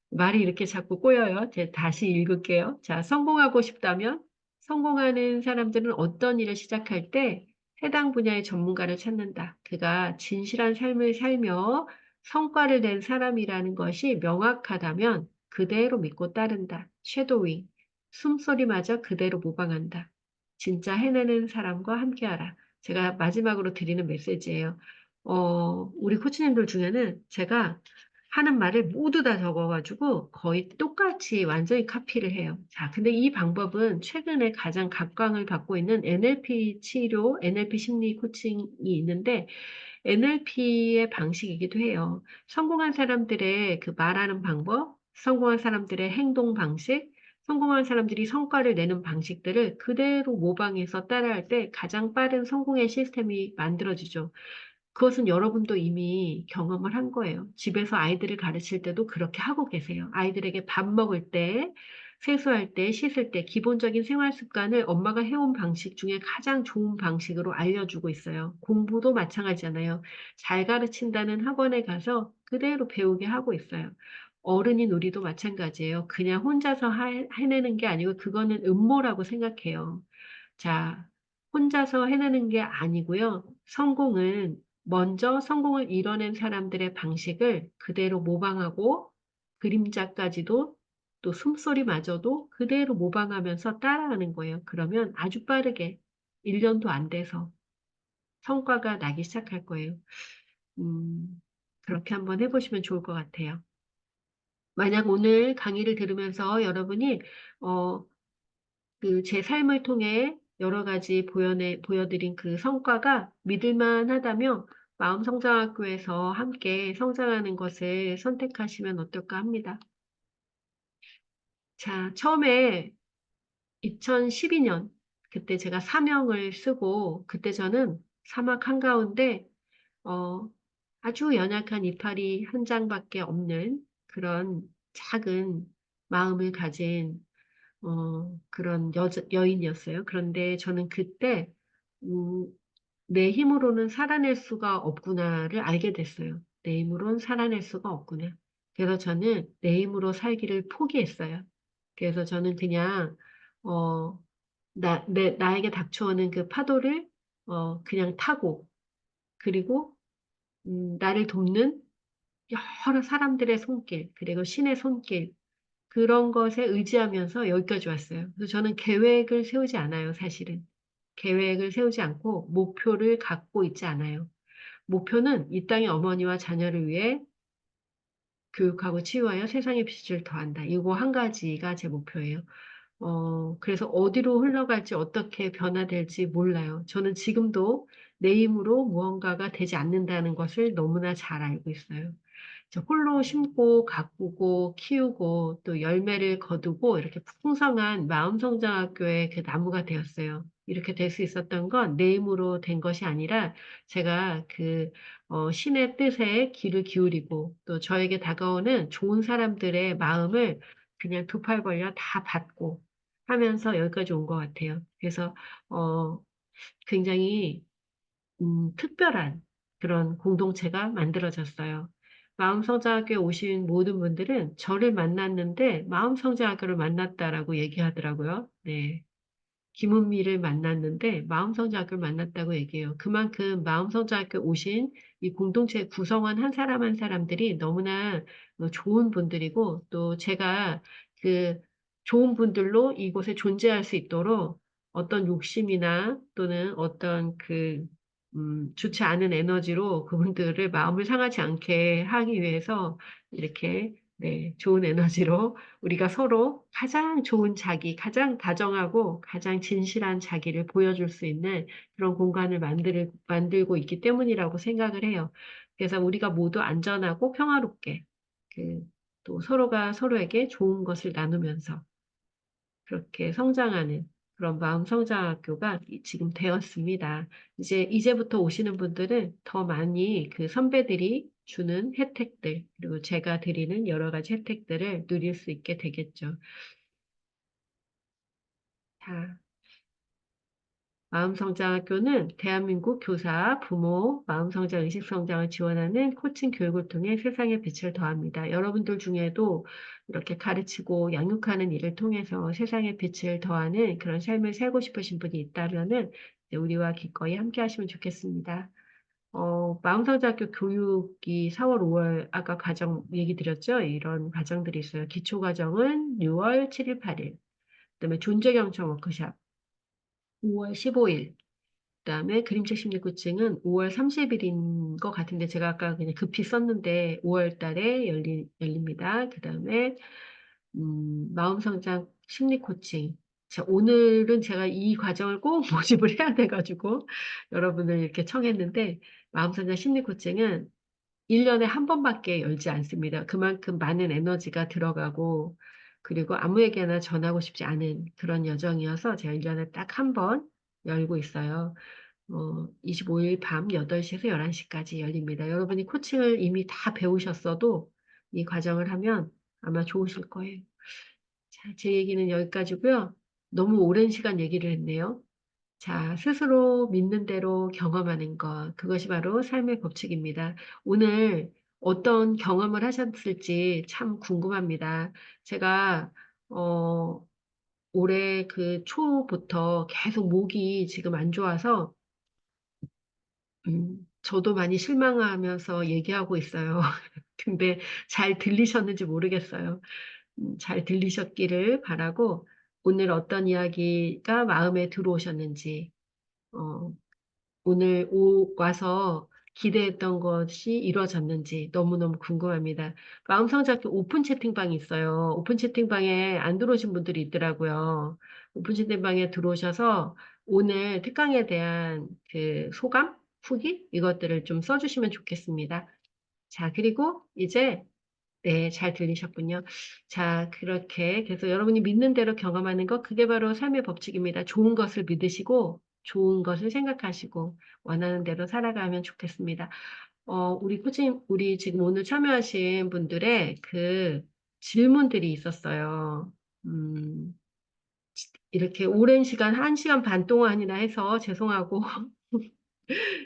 말이 이렇게 자꾸 꼬여요. 제가 다시 읽을게요. 자, 성공하고 싶다면 성공하는 사람들은 어떤 일을 시작할 때 해당 분야의 전문가를 찾는다. 그가 진실한 삶을 살며 성과를 낸 사람이라는 것이 명확하다면 그대로 믿고 따른다. 쉐도잉. 숨소리마저 그대로 모방한다. 진짜 해내는 사람과 함께하라. 제가 마지막으로 드리는 메시지예요. 우리 코치님들 중에는 제가 하는 말을 모두 다 적어가지고 거의 똑같이 완전히 카피를 해요. 자, 근데 이 방법은 최근에 가장 각광을 받고 있는 NLP 치료, NLP 심리 코칭이 있는데 NLP의 방식이기도 해요. 성공한 사람들의 그 말하는 방법, 성공한 사람들의 행동 방식, 성공한 사람들이 성과를 내는 방식들을 그대로 모방해서 따라할 때 가장 빠른 성공의 시스템이 만들어지죠. 그것은 여러분도 이미 경험을 한 거예요. 집에서 아이들을 가르칠 때도 그렇게 하고 계세요. 아이들에게 밥 먹을 때, 세수할 때, 씻을 때, 기본적인 생활 습관을 엄마가 해온 방식 중에 가장 좋은 방식으로 알려주고 있어요. 공부도 마찬가지잖아요. 잘 가르친다는 학원에 가서 그대로 배우게 하고 있어요. 어른인 우리도 마찬가지예요. 그냥 혼자서 해내는 게 아니고 그거는 음모라고 생각해요. 자, 혼자서 해내는 게 아니고요. 성공은 먼저 성공을 이뤄낸 사람들의 방식을 그대로 모방하고 그림자까지도 또 숨소리마저도 그대로 모방하면서 따라하는 거예요. 그러면 아주 빠르게 1년도 안 돼서 성과가 나기 시작할 거예요. 그렇게 한번 해보시면 좋을 것 같아요. 만약 오늘 강의를 들으면서 여러분이 어, 그 제 삶을 통해 여러 가지 보여드린 그 성과가 믿을만 하다면 마음성장학교에서 함께 성장하는 것을 선택하시면 어떨까 합니다. 자, 처음에 2012년, 그때 제가 사명을 쓰고, 그때 저는 사막 한가운데, 어, 아주 연약한 이파리 한 장밖에 없는 그런 작은 마음을 가진 그런 여인이었어요. 그런데 저는 그때, 음, 내 힘으로는 살아낼 수가 없구나를 알게 됐어요. 내 힘으로는 살아낼 수가 없구나. 그래서 저는 내 힘으로 살기를 포기했어요. 그래서 저는 그냥, 어, 나에게 닥쳐오는 그 파도를, 그냥 타고, 그리고, 나를 돕는 여러 사람들의 손길, 그리고 신의 손길, 그런 것에 의지하면서 여기까지 왔어요. 그래서 저는 계획을 세우지 않아요, 사실은. 계획을 세우지 않고 목표를 갖고 있지 않아요. 목표는 이 땅의 어머니와 자녀를 위해 교육하고 치유하여 세상의 빛을 더한다. 이거 한 가지가 제 목표예요. 그래서 어디로 흘러갈지 어떻게 변화될지 몰라요. 저는 지금도 내 힘으로 무언가가 되지 않는다는 것을 너무나 잘 알고 있어요. 홀로 심고 가꾸고 키우고 또 열매를 거두고 이렇게 풍성한 마음성장학교의 그 나무가 되었어요. 이렇게 될 수 있었던 건 내 힘으로 된 것이 아니라 제가 그 신의 뜻에 귀를 기울이고 또 저에게 다가오는 좋은 사람들의 마음을 그냥 두 팔 벌려 다 받고 하면서 여기까지 온 것 같아요. 그래서 어, 굉장히 특별한 그런 공동체가 만들어졌어요. 마음성장학교에 오신 모든 분들은 저를 만났는데 마음성장학교를 만났다라고 얘기하더라고요. 네. 김은미를 만났는데 마음성장학교를 만났다고 얘기해요. 그만큼 마음성장학교 오신 이 공동체 구성원 한 사람 한 사람들이 너무나 좋은 분들이고 또 제가 그 좋은 분들로 이곳에 존재할 수 있도록 어떤 욕심이나 또는 어떤 좋지 않은 에너지로 그분들을 마음을 상하지 않게 하기 위해서 이렇게 네, 좋은 에너지로 우리가 서로 가장 좋은 자기, 가장 다정하고 가장 진실한 자기를 보여줄 수 있는 그런 공간을 만들고 있기 때문이라고 생각을 해요. 그래서 우리가 모두 안전하고 평화롭게 또 서로가 서로에게 좋은 것을 나누면서 그렇게 성장하는 그런 마음 성장학교가 지금 되었습니다. 이제부터 오시는 분들은 더 많이 그 선배들이 주는 혜택들, 그리고 제가 드리는 여러 가지 혜택들을 누릴 수 있게 되겠죠. 자, 마음성장학교는 대한민국 교사, 부모, 마음성장, 의식성장을 지원하는 코칭 교육을 통해 세상에 빛을 더합니다. 여러분들 중에도 이렇게 가르치고 양육하는 일을 통해서 세상에 빛을 더하는 그런 삶을 살고 싶으신 분이 있다면은 우리와 기꺼이 함께 하시면 좋겠습니다. 마음성장학교 교육이 4월, 5월, 아까 과정 얘기 드렸죠? 이런 과정들이 있어요. 기초과정은 6월 7일, 8일. 그다음에 존재경청 워크샵 5월 15일. 그다음에 그림책 심리 코칭은 5월 30일인 것 같은데 제가 아까 그냥 급히 썼는데 5월 달에 열립니다. 그다음에 마음성장 심리 코칭. 자, 오늘은 제가 이 과정을 꼭 모집을 해야 돼가지고 여러분을 이렇게 청했는데 마음성장 심리 코칭은 1년에 한 번밖에 열지 않습니다. 그만큼 많은 에너지가 들어가고 그리고 아무에게나 전하고 싶지 않은 그런 여정이어서 제가 1년에 딱 한 번 열고 있어요. 25일 밤 8시에서 11시까지 열립니다. 여러분이 코칭을 이미 다 배우셨어도 이 과정을 하면 아마 좋으실 거예요. 자, 제 얘기는 여기까지고요. 너무 오랜 시간 얘기를 했네요. 자, 스스로 믿는 대로 경험하는 것, 그것이 바로 삶의 법칙입니다. 오늘 어떤 경험을 하셨을지 참 궁금합니다. 제가, 어, 올해 그 초부터 계속 목이 지금 안 좋아서, 저도 많이 실망하면서 얘기하고 있어요. 근데 잘 들리셨는지 모르겠어요. 잘 들리셨기를 바라고, 오늘 어떤 이야기가 마음에 들어오셨는지, 어, 오늘 와서 기대했던 것이 이루어졌는지 너무너무 궁금합니다. 마음성잡기 오픈 채팅방이 있어요. 오픈 채팅방에 안 들어오신 분들이 있더라고요. 오픈 채팅방에 들어오셔서 오늘 특강에 대한 그 소감, 후기 이것들을 좀 써주시면 좋겠습니다. 자, 그리고 이제 네, 잘 들리셨군요. 자, 그렇게 그래서 여러분이 믿는 대로 경험하는 것, 그게 바로 삶의 법칙입니다. 좋은 것을 믿으시고, 좋은 것을 생각하시고, 원하는 대로 살아가면 좋겠습니다. 우리 코치님, 우리 지금 오늘 참여하신 분들의 그 질문들이 있었어요. 음, 이렇게 오랜 시간, 1시간 반 동안이나 해서 죄송하고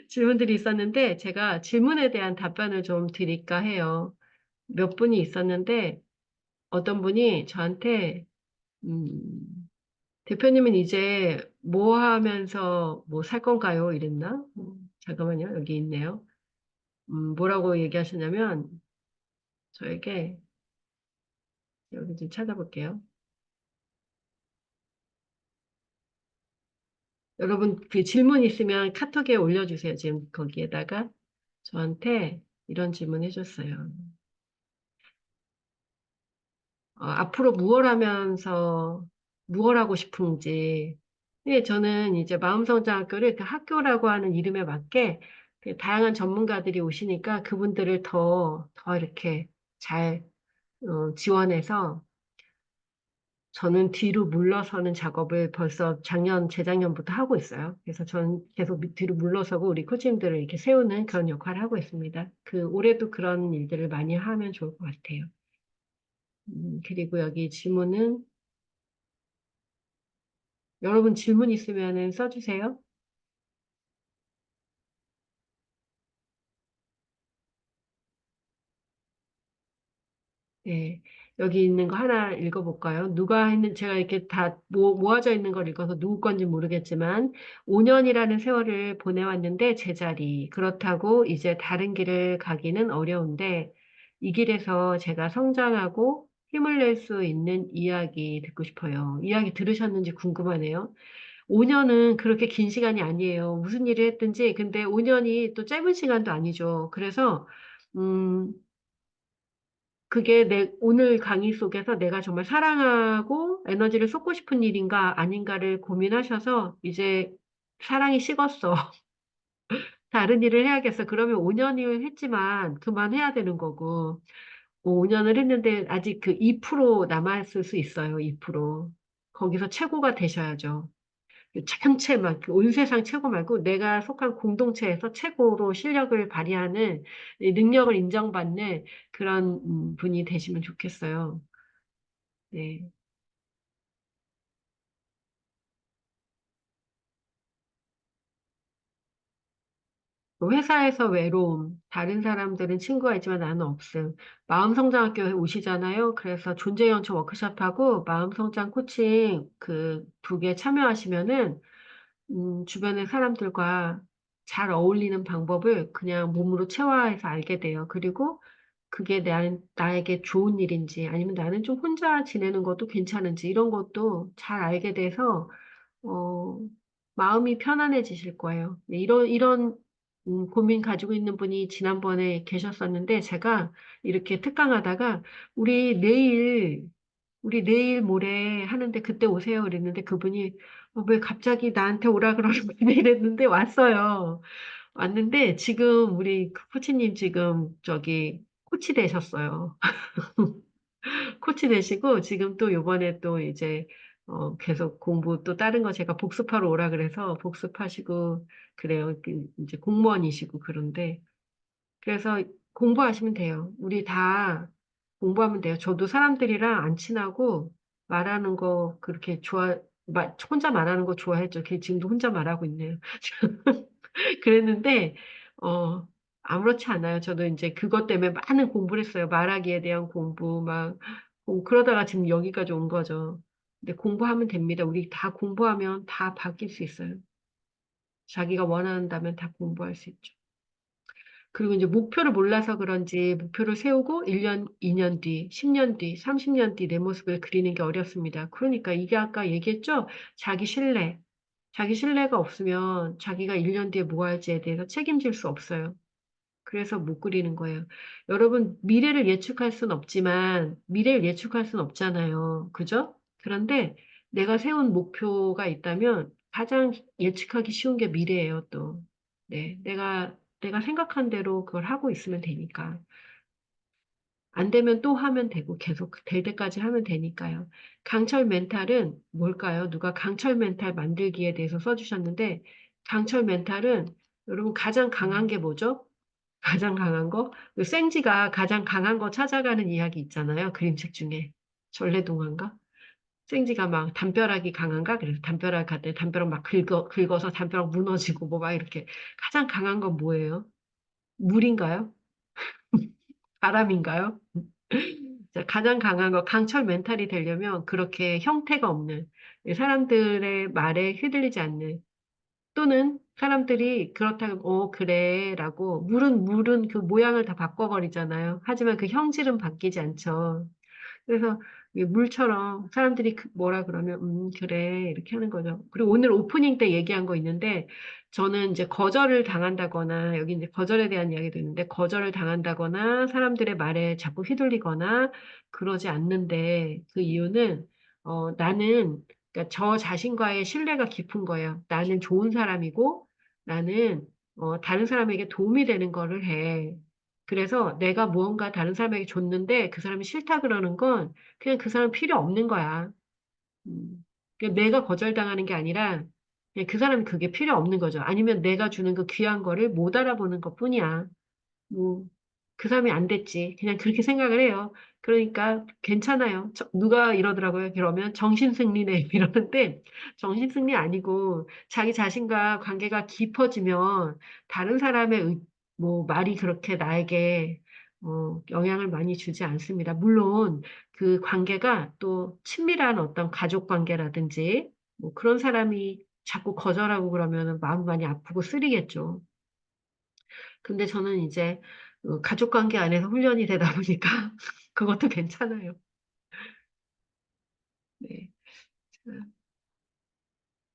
질문들이 있었는데, 제가 질문에 대한 답변을 좀 드릴까 해요. 몇 분이 있었는데, 어떤 분이 저한테, 대표님은 이제 뭐 하면서 뭐 살 건가요? 이랬나? 잠깐만요. 여기 있네요. 뭐라고 얘기하셨냐면, 저에게, 여기 좀 찾아볼게요. 여러분, 그 질문 있으면 카톡에 올려주세요. 지금 거기에다가 저한테 이런 질문 해줬어요. 앞으로 무엇 하면서 무엇 하고 싶은지. 예, 저는 이제 마음성장학교를 그 학교라고 하는 이름에 맞게 그 다양한 전문가들이 오시니까 그분들을 더 이렇게 잘 지원해서 저는 뒤로 물러서는 작업을 벌써 재작년부터 하고 있어요. 그래서 저는 계속 뒤로 물러서고 우리 코치님들을 이렇게 세우는 그런 역할을 하고 있습니다. 그 올해도 그런 일들을 많이 하면 좋을 것 같아요. 그리고 여기 질문은 여러분 질문 있으면 써주세요. 네. 여기 있는 거 하나 읽어볼까요? 누가 했는, 제가 이렇게 다 모아져 있는 걸 읽어서 누구 건지 모르겠지만, 5년이라는 세월을 보내왔는데 제자리. 그렇다고 이제 다른 길을 가기는 어려운데, 이 길에서 제가 성장하고 힘을 낼 수 있는 이야기 듣고 싶어요. 이야기 들으셨는지 궁금하네요. 5년은 그렇게 긴 시간이 아니에요. 무슨 일을 했든지. 근데 5년이 또 짧은 시간도 아니죠. 그래서, 음, 그게 오늘 강의 속에서 내가 정말 사랑하고 에너지를 쏟고 싶은 일인가 아닌가를 고민하셔서 이제 사랑이 식었어. 다른 일을 해야겠어. 그러면 5년을 했지만 그만해야 되는 거고. 5년을 했는데 아직 그 2% 남았을 수 있어요. 2%. 거기서 최고가 되셔야죠. 전체 막, 온 세상 최고 말고 내가 속한 공동체에서 최고로 실력을 발휘하는 이 능력을 인정받는 그런 분이 되시면 좋겠어요. 네. 회사에서 외로움, 다른 사람들은 친구가 있지만 나는 없음. 마음성장학교에 오시잖아요. 그래서 존재연초 워크숍하고 마음성장 코칭 그 두 개 참여하시면은 주변의 사람들과 잘 어울리는 방법을 그냥 몸으로 체화해서 알게 돼요. 그리고 그게 나에게 좋은 일인지 아니면 나는 좀 혼자 지내는 것도 괜찮은지 이런 것도 잘 알게 돼서, 어, 마음이 편안해지실 거예요. 네, 이런 고민 가지고 있는 분이 지난번에 계셨었는데 제가 이렇게 특강하다가 우리 내일 우리 내일 모레 하는데 그때 오세요 그랬는데 그분이 왜 갑자기 나한테 오라 그러는 분이 이랬는데 왔어요. 왔는데 지금 우리 그 코치님 지금 저기 코치 되셨어요. 코치 되시고 지금 또 요번에 또 이제 계속 공부 또 다른 거 제가 복습하러 오라 그래서 복습하시고 그래요. 이제 공무원이시고 그런데 그래서 공부하시면 돼요. 우리 다 공부하면 돼요. 저도 사람들이랑 안 친하고 말하는 거 그렇게 혼자 말하는 거 좋아했죠. 지금도 혼자 말하고 있네요. 그랬는데, 어, 아무렇지 않아요. 저도 이제 그것 때문에 많은 공부를 했어요. 말하기에 대한 공부, 그러다가 지금 여기까지 온 거죠. 근데 공부하면 됩니다. 우리 다 공부하면 다 바뀔 수 있어요. 자기가 원한다면 다 공부할 수 있죠. 그리고 이제 목표를 몰라서 그런지 목표를 세우고 1년, 2년 뒤, 10년 뒤, 30년 뒤 내 모습을 그리는 게 어렵습니다. 그러니까 이게 아까 얘기했죠? 자기 신뢰. 자기 신뢰가 없으면 자기가 1년 뒤에 뭐 할지에 대해서 책임질 수 없어요. 그래서 못 그리는 거예요. 여러분, 미래를 예측할 순 없지만, 미래를 예측할 순 없잖아요. 그죠? 그런데 내가 세운 목표가 있다면 가장 예측하기 쉬운 게 미래예요, 또. 네. 내가 생각한 대로 그걸 하고 있으면 되니까. 안 되면 또 하면 되고 계속 될 때까지 하면 되니까요. 강철 멘탈은 뭘까요? 누가 강철 멘탈 만들기에 대해서 써주셨는데, 강철 멘탈은 여러분 가장 강한 게 뭐죠? 가장 강한 거? 그 생지가 가장 강한 거 찾아가는 이야기 있잖아요. 그림책 중에. 전래동화인가? 생지가 막 담벼락이 강한가? 그래서 담벼락 갔더니 담벼락 막 긁어서 담벼락 무너지고 뭐 막 이렇게. 가장 강한 건 뭐예요? 물인가요? 바람인가요? 자, 가장 강한 거, 강철 멘탈이 되려면 그렇게 형태가 없는, 사람들의 말에 휘둘리지 않는, 또는 사람들이 그렇다고, 그래, 라고, 물은 그 모양을 다 바꿔버리잖아요. 하지만 그 형질은 바뀌지 않죠. 그래서 이게 물처럼 사람들이 뭐라 그러면, 그래, 이렇게 하는 거죠. 그리고 오늘 오프닝 때 얘기한 거 있는데, 저는 이제 거절을 당한다거나, 여기 이제 거절에 대한 이야기도 있는데, 거절을 당한다거나, 사람들의 말에 자꾸 휘둘리거나, 그러지 않는데, 그 이유는, 그러니까 저 자신과의 신뢰가 깊은 거예요. 나는 좋은 사람이고, 나는, 다른 사람에게 도움이 되는 거를 해. 그래서 내가 무언가 다른 사람에게 줬는데 그 사람이 싫다 그러는 건 그냥 그 사람 필요 없는 거야. 그냥 내가 거절당하는 게 아니라 그냥 그 사람이 그게 필요 없는 거죠. 아니면 내가 주는 그 귀한 거를 못 알아보는 것뿐이야. 뭐, 그 사람이 안 됐지. 그냥 그렇게 생각을 해요. 그러니까 괜찮아요. 누가 이러더라고요. 그러면 정신승리네. 이러는데 정신승리 아니고 자기 자신과 관계가 깊어지면 다른 사람의 뭐 말이 그렇게 나에게 영향을 많이 주지 않습니다. 물론 그 관계가 또 친밀한 어떤 가족 관계라든지 뭐 그런 사람이 자꾸 거절하고 그러면 마음 많이 아프고 쓰리겠죠. 근데 저는 이제 가족 관계 안에서 훈련이 되다 보니까 그것도 괜찮아요. 네.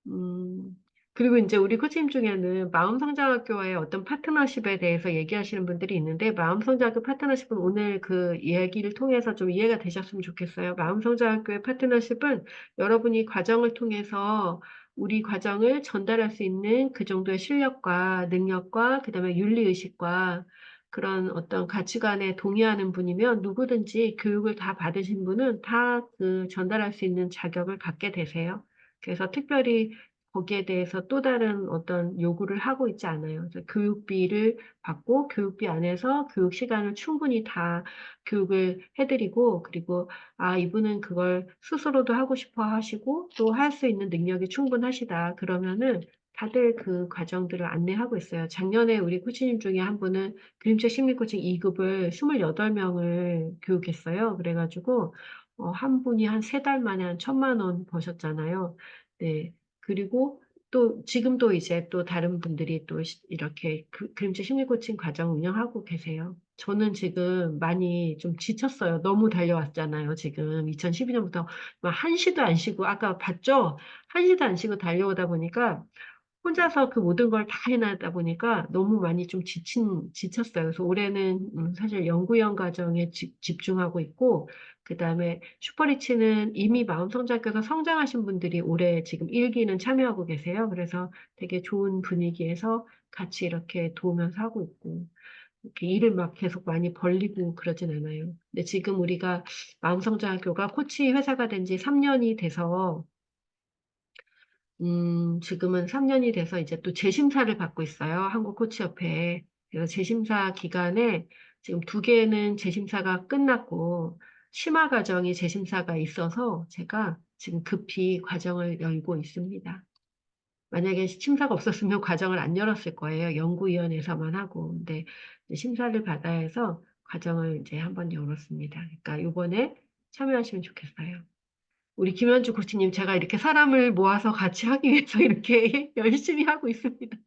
음, 그리고 이제 우리 코치님 중에는 마음성장학교와의 어떤 파트너십에 대해서 얘기하시는 분들이 있는데, 마음성장학교 파트너십은 오늘 그 이야기를 통해서 좀 이해가 되셨으면 좋겠어요. 마음성장학교의 파트너십은 여러분이 과정을 통해서 우리 과정을 전달할 수 있는 그 정도의 실력과 능력과 그다음에 윤리의식과 그런 어떤 가치관에 동의하는 분이면 누구든지 교육을 다 받으신 분은 다 그 전달할 수 있는 자격을 갖게 되세요. 그래서 특별히 거기에 대해서 또 다른 어떤 요구를 하고 있지 않아요. 그래서 교육비를 받고 교육비 안에서 교육 시간을 충분히 다 교육을 해드리고 그리고 이분은 그걸 스스로도 하고 싶어 하시고 또 할 수 있는 능력이 충분하시다. 그러면은 다들 그 과정들을 안내하고 있어요. 작년에 우리 코치님 중에 한 분은 그림책 심리 코칭 2급을 28명을 교육했어요. 그래가지고 한 분이 한 3달 만에 한 1,000만 원 버셨잖아요. 네. 그리고 또 지금도 이제 또 다른 분들이 또 이렇게 그림책 심리 코칭 과정 운영하고 계세요. 저는 지금 많이 좀 지쳤어요. 너무 달려왔잖아요. 지금 2012년부터 막 한시도 안 쉬고 아까 봤죠? 한시도 안 쉬고 달려오다 보니까 혼자서 그 모든 걸 다 해나다 보니까 너무 많이 좀 지쳤어요. 그래서 올해는 사실 연구형 과정에 집중하고 있고, 그 다음에 슈퍼리치는 이미 마음성장께서 성장하신 분들이 올해 지금 1기는 참여하고 계세요. 그래서 되게 좋은 분위기에서 같이 이렇게 도우면서 하고 있고. 이렇게 일을 막 계속 많이 벌리고 그러진 않아요. 근데 지금 우리가 마음성장학교가 코치 회사가 된 지 3년이 돼서, 지금은 3년이 돼서 이제 또 재심사를 받고 있어요. 한국코치협회에. 그래서 재심사 기간에 지금 두 개는 재심사가 끝났고, 심화 과정이 재심사가 있어서 제가 지금 급히 과정을 열고 있습니다. 만약에 심사가 없었으면 과정을 안 열었을 거예요. 연구위원회에서만 하고. 근데 이제 심사를 받아야 해서 과정을 이제 한번 열었습니다. 그러니까 이번에 참여하시면 좋겠어요. 우리 김현주 코치님, 제가 이렇게 사람을 모아서 같이 하기 위해서 이렇게 열심히 하고 있습니다.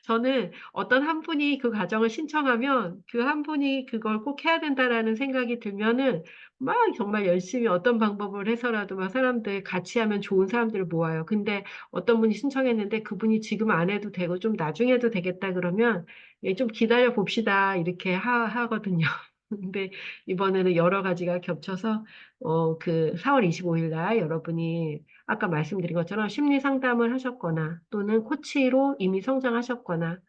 저는 어떤 한 분이 그 과정을 신청하면 그 한 분이 그걸 꼭 해야 된다라는 생각이 들면은 막 정말 열심히 어떤 방법을 해서라도 막 사람들 같이 하면 좋은 사람들을 모아요. 근데 어떤 분이 신청했는데 그분이 지금 안 해도 되고 좀 나중에 해도 되겠다 그러면 예, 좀 기다려 봅시다 이렇게 하거든요. 근데 이번에는 여러 가지가 겹쳐서 그 4월 25일 날 여러분이 아까 말씀드린 것처럼 심리 상담을 하셨거나 또는 코치로 이미 성장하셨거나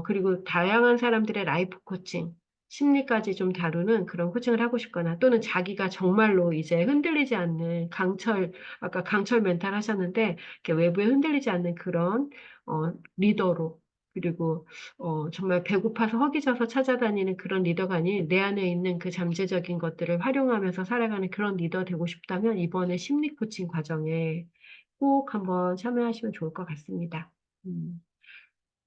그리고 다양한 사람들의 라이프 코칭, 심리까지 좀 다루는 그런 코칭을 하고 싶거나 또는 자기가 정말로 이제 흔들리지 않는 아까 강철 멘탈 하셨는데 이렇게 외부에 흔들리지 않는 그런 리더로 그리고 정말 배고파서 허기져서 찾아다니는 그런 리더가 아닌 내 안에 있는 그 잠재적인 것들을 활용하면서 살아가는 그런 리더 되고 싶다면 이번에 심리 코칭 과정에 꼭 한번 참여하시면 좋을 것 같습니다. 음.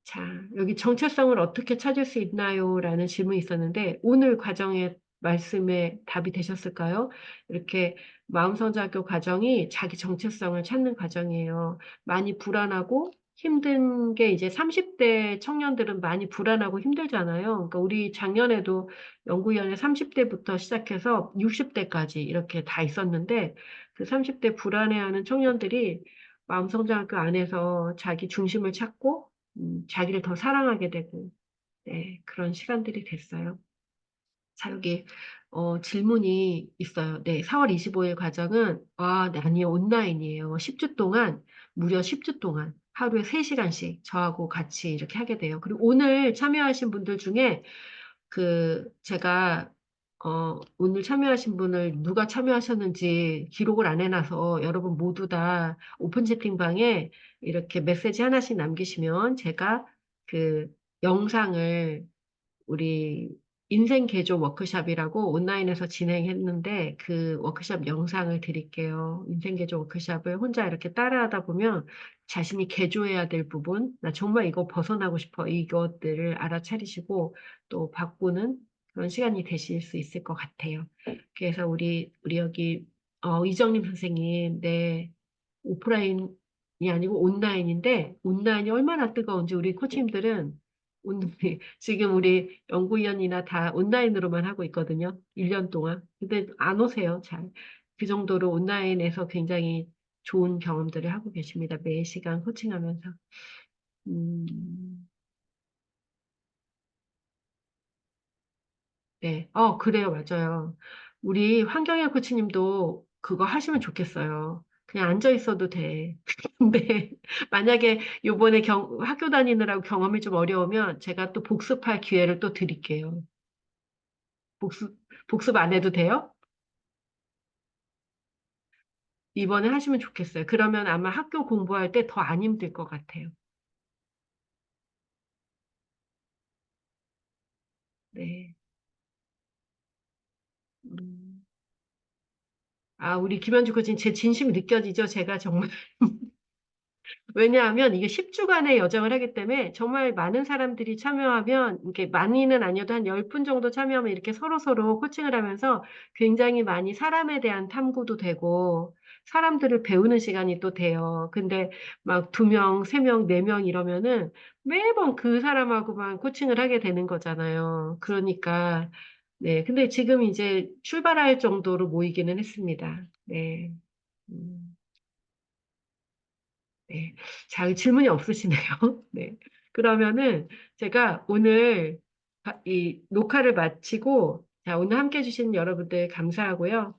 자, 여기 정체성을 어떻게 찾을 수 있나요? 라는 질문이 있었는데, 오늘 과정의 말씀에 답이 되셨을까요? 이렇게 마음성장교 과정이 자기 정체성을 찾는 과정이에요. 많이 불안하고 힘든 게 이제 30대 청년들은 많이 불안하고 힘들잖아요. 그러니까 우리 작년에도 연구위원회 30대부터 시작해서 60대까지 이렇게 다 있었는데, 그 30대 불안해하는 청년들이 마음성장학교 안에서 자기 중심을 찾고 자기를 더 사랑하게 되고, 네, 그런 시간들이 됐어요. 자, 여기, 질문이 있어요. 네, 4월 25일 과정은, 네, 아니요, 온라인이에요. 10주 동안, 무려 10주 동안, 하루에 3시간씩 저하고 같이 이렇게 하게 돼요. 그리고 오늘 참여하신 분들 중에, 제가, 오늘 참여하신 분을 누가 참여하셨는지 기록을 안 해놔서 여러분 모두 다 오픈 채팅방에 이렇게 메시지 하나씩 남기시면 제가 그 영상을 우리 인생 개조 워크샵이라고 온라인에서 진행했는데 그 워크샵 영상을 드릴게요. 인생 개조 워크샵을 혼자 이렇게 따라하다 보면 자신이 개조해야 될 부분, 나 정말 이거 벗어나고 싶어. 이것들을 알아차리시고 또 바꾸는 그런 시간이 되실 수 있을 것 같아요. 그래서 우리 여기, 이정림 선생님, 네, 오프라인이 아니고 온라인인데 온라인이 얼마나 뜨거운지 우리 코치님들은 지금 우리 연구위원이나 다 온라인으로만 하고 있거든요. 1년 동안. 근데 안 오세요, 잘. 그 정도로 온라인에서 굉장히 좋은 경험들을 하고 계십니다. 매 시간 코칭하면서. 음, 네. 그래요, 맞아요. 우리 황경혜 코치님도 그거 하시면 좋겠어요. 그냥 앉아 있어도 돼. 근데 만약에 요번에 학교 다니느라고 경험이 좀 어려우면 제가 또 복습할 기회를 또 드릴게요. 복습 안 해도 돼요? 이번에 하시면 좋겠어요. 그러면 아마 학교 공부할 때 더 안 힘들 것 같아요. 네. 음. 우리 김현주 코치님 제 진심이 느껴지죠? 제가 정말 왜냐하면 이게 10주간의 여정을 하기 때문에 정말 많은 사람들이 참여하면, 이렇게 많이는 아니어도 한 10분 정도 참여하면 이렇게 서로서로 코칭을 하면서 굉장히 많이 사람에 대한 탐구도 되고, 사람들을 배우는 시간이 또 돼요. 근데 막 2명, 3명, 4명 이러면은 매번 그 사람하고만 코칭을 하게 되는 거잖아요. 그러니까, 네. 근데 지금 이제 출발할 정도로 모이기는 했습니다. 네. 음. 네. 자, 질문이 없으시네요. 네. 그러면은 제가 오늘 이 녹화를 마치고, 자, 오늘 함께 해주신 여러분들 감사하고요.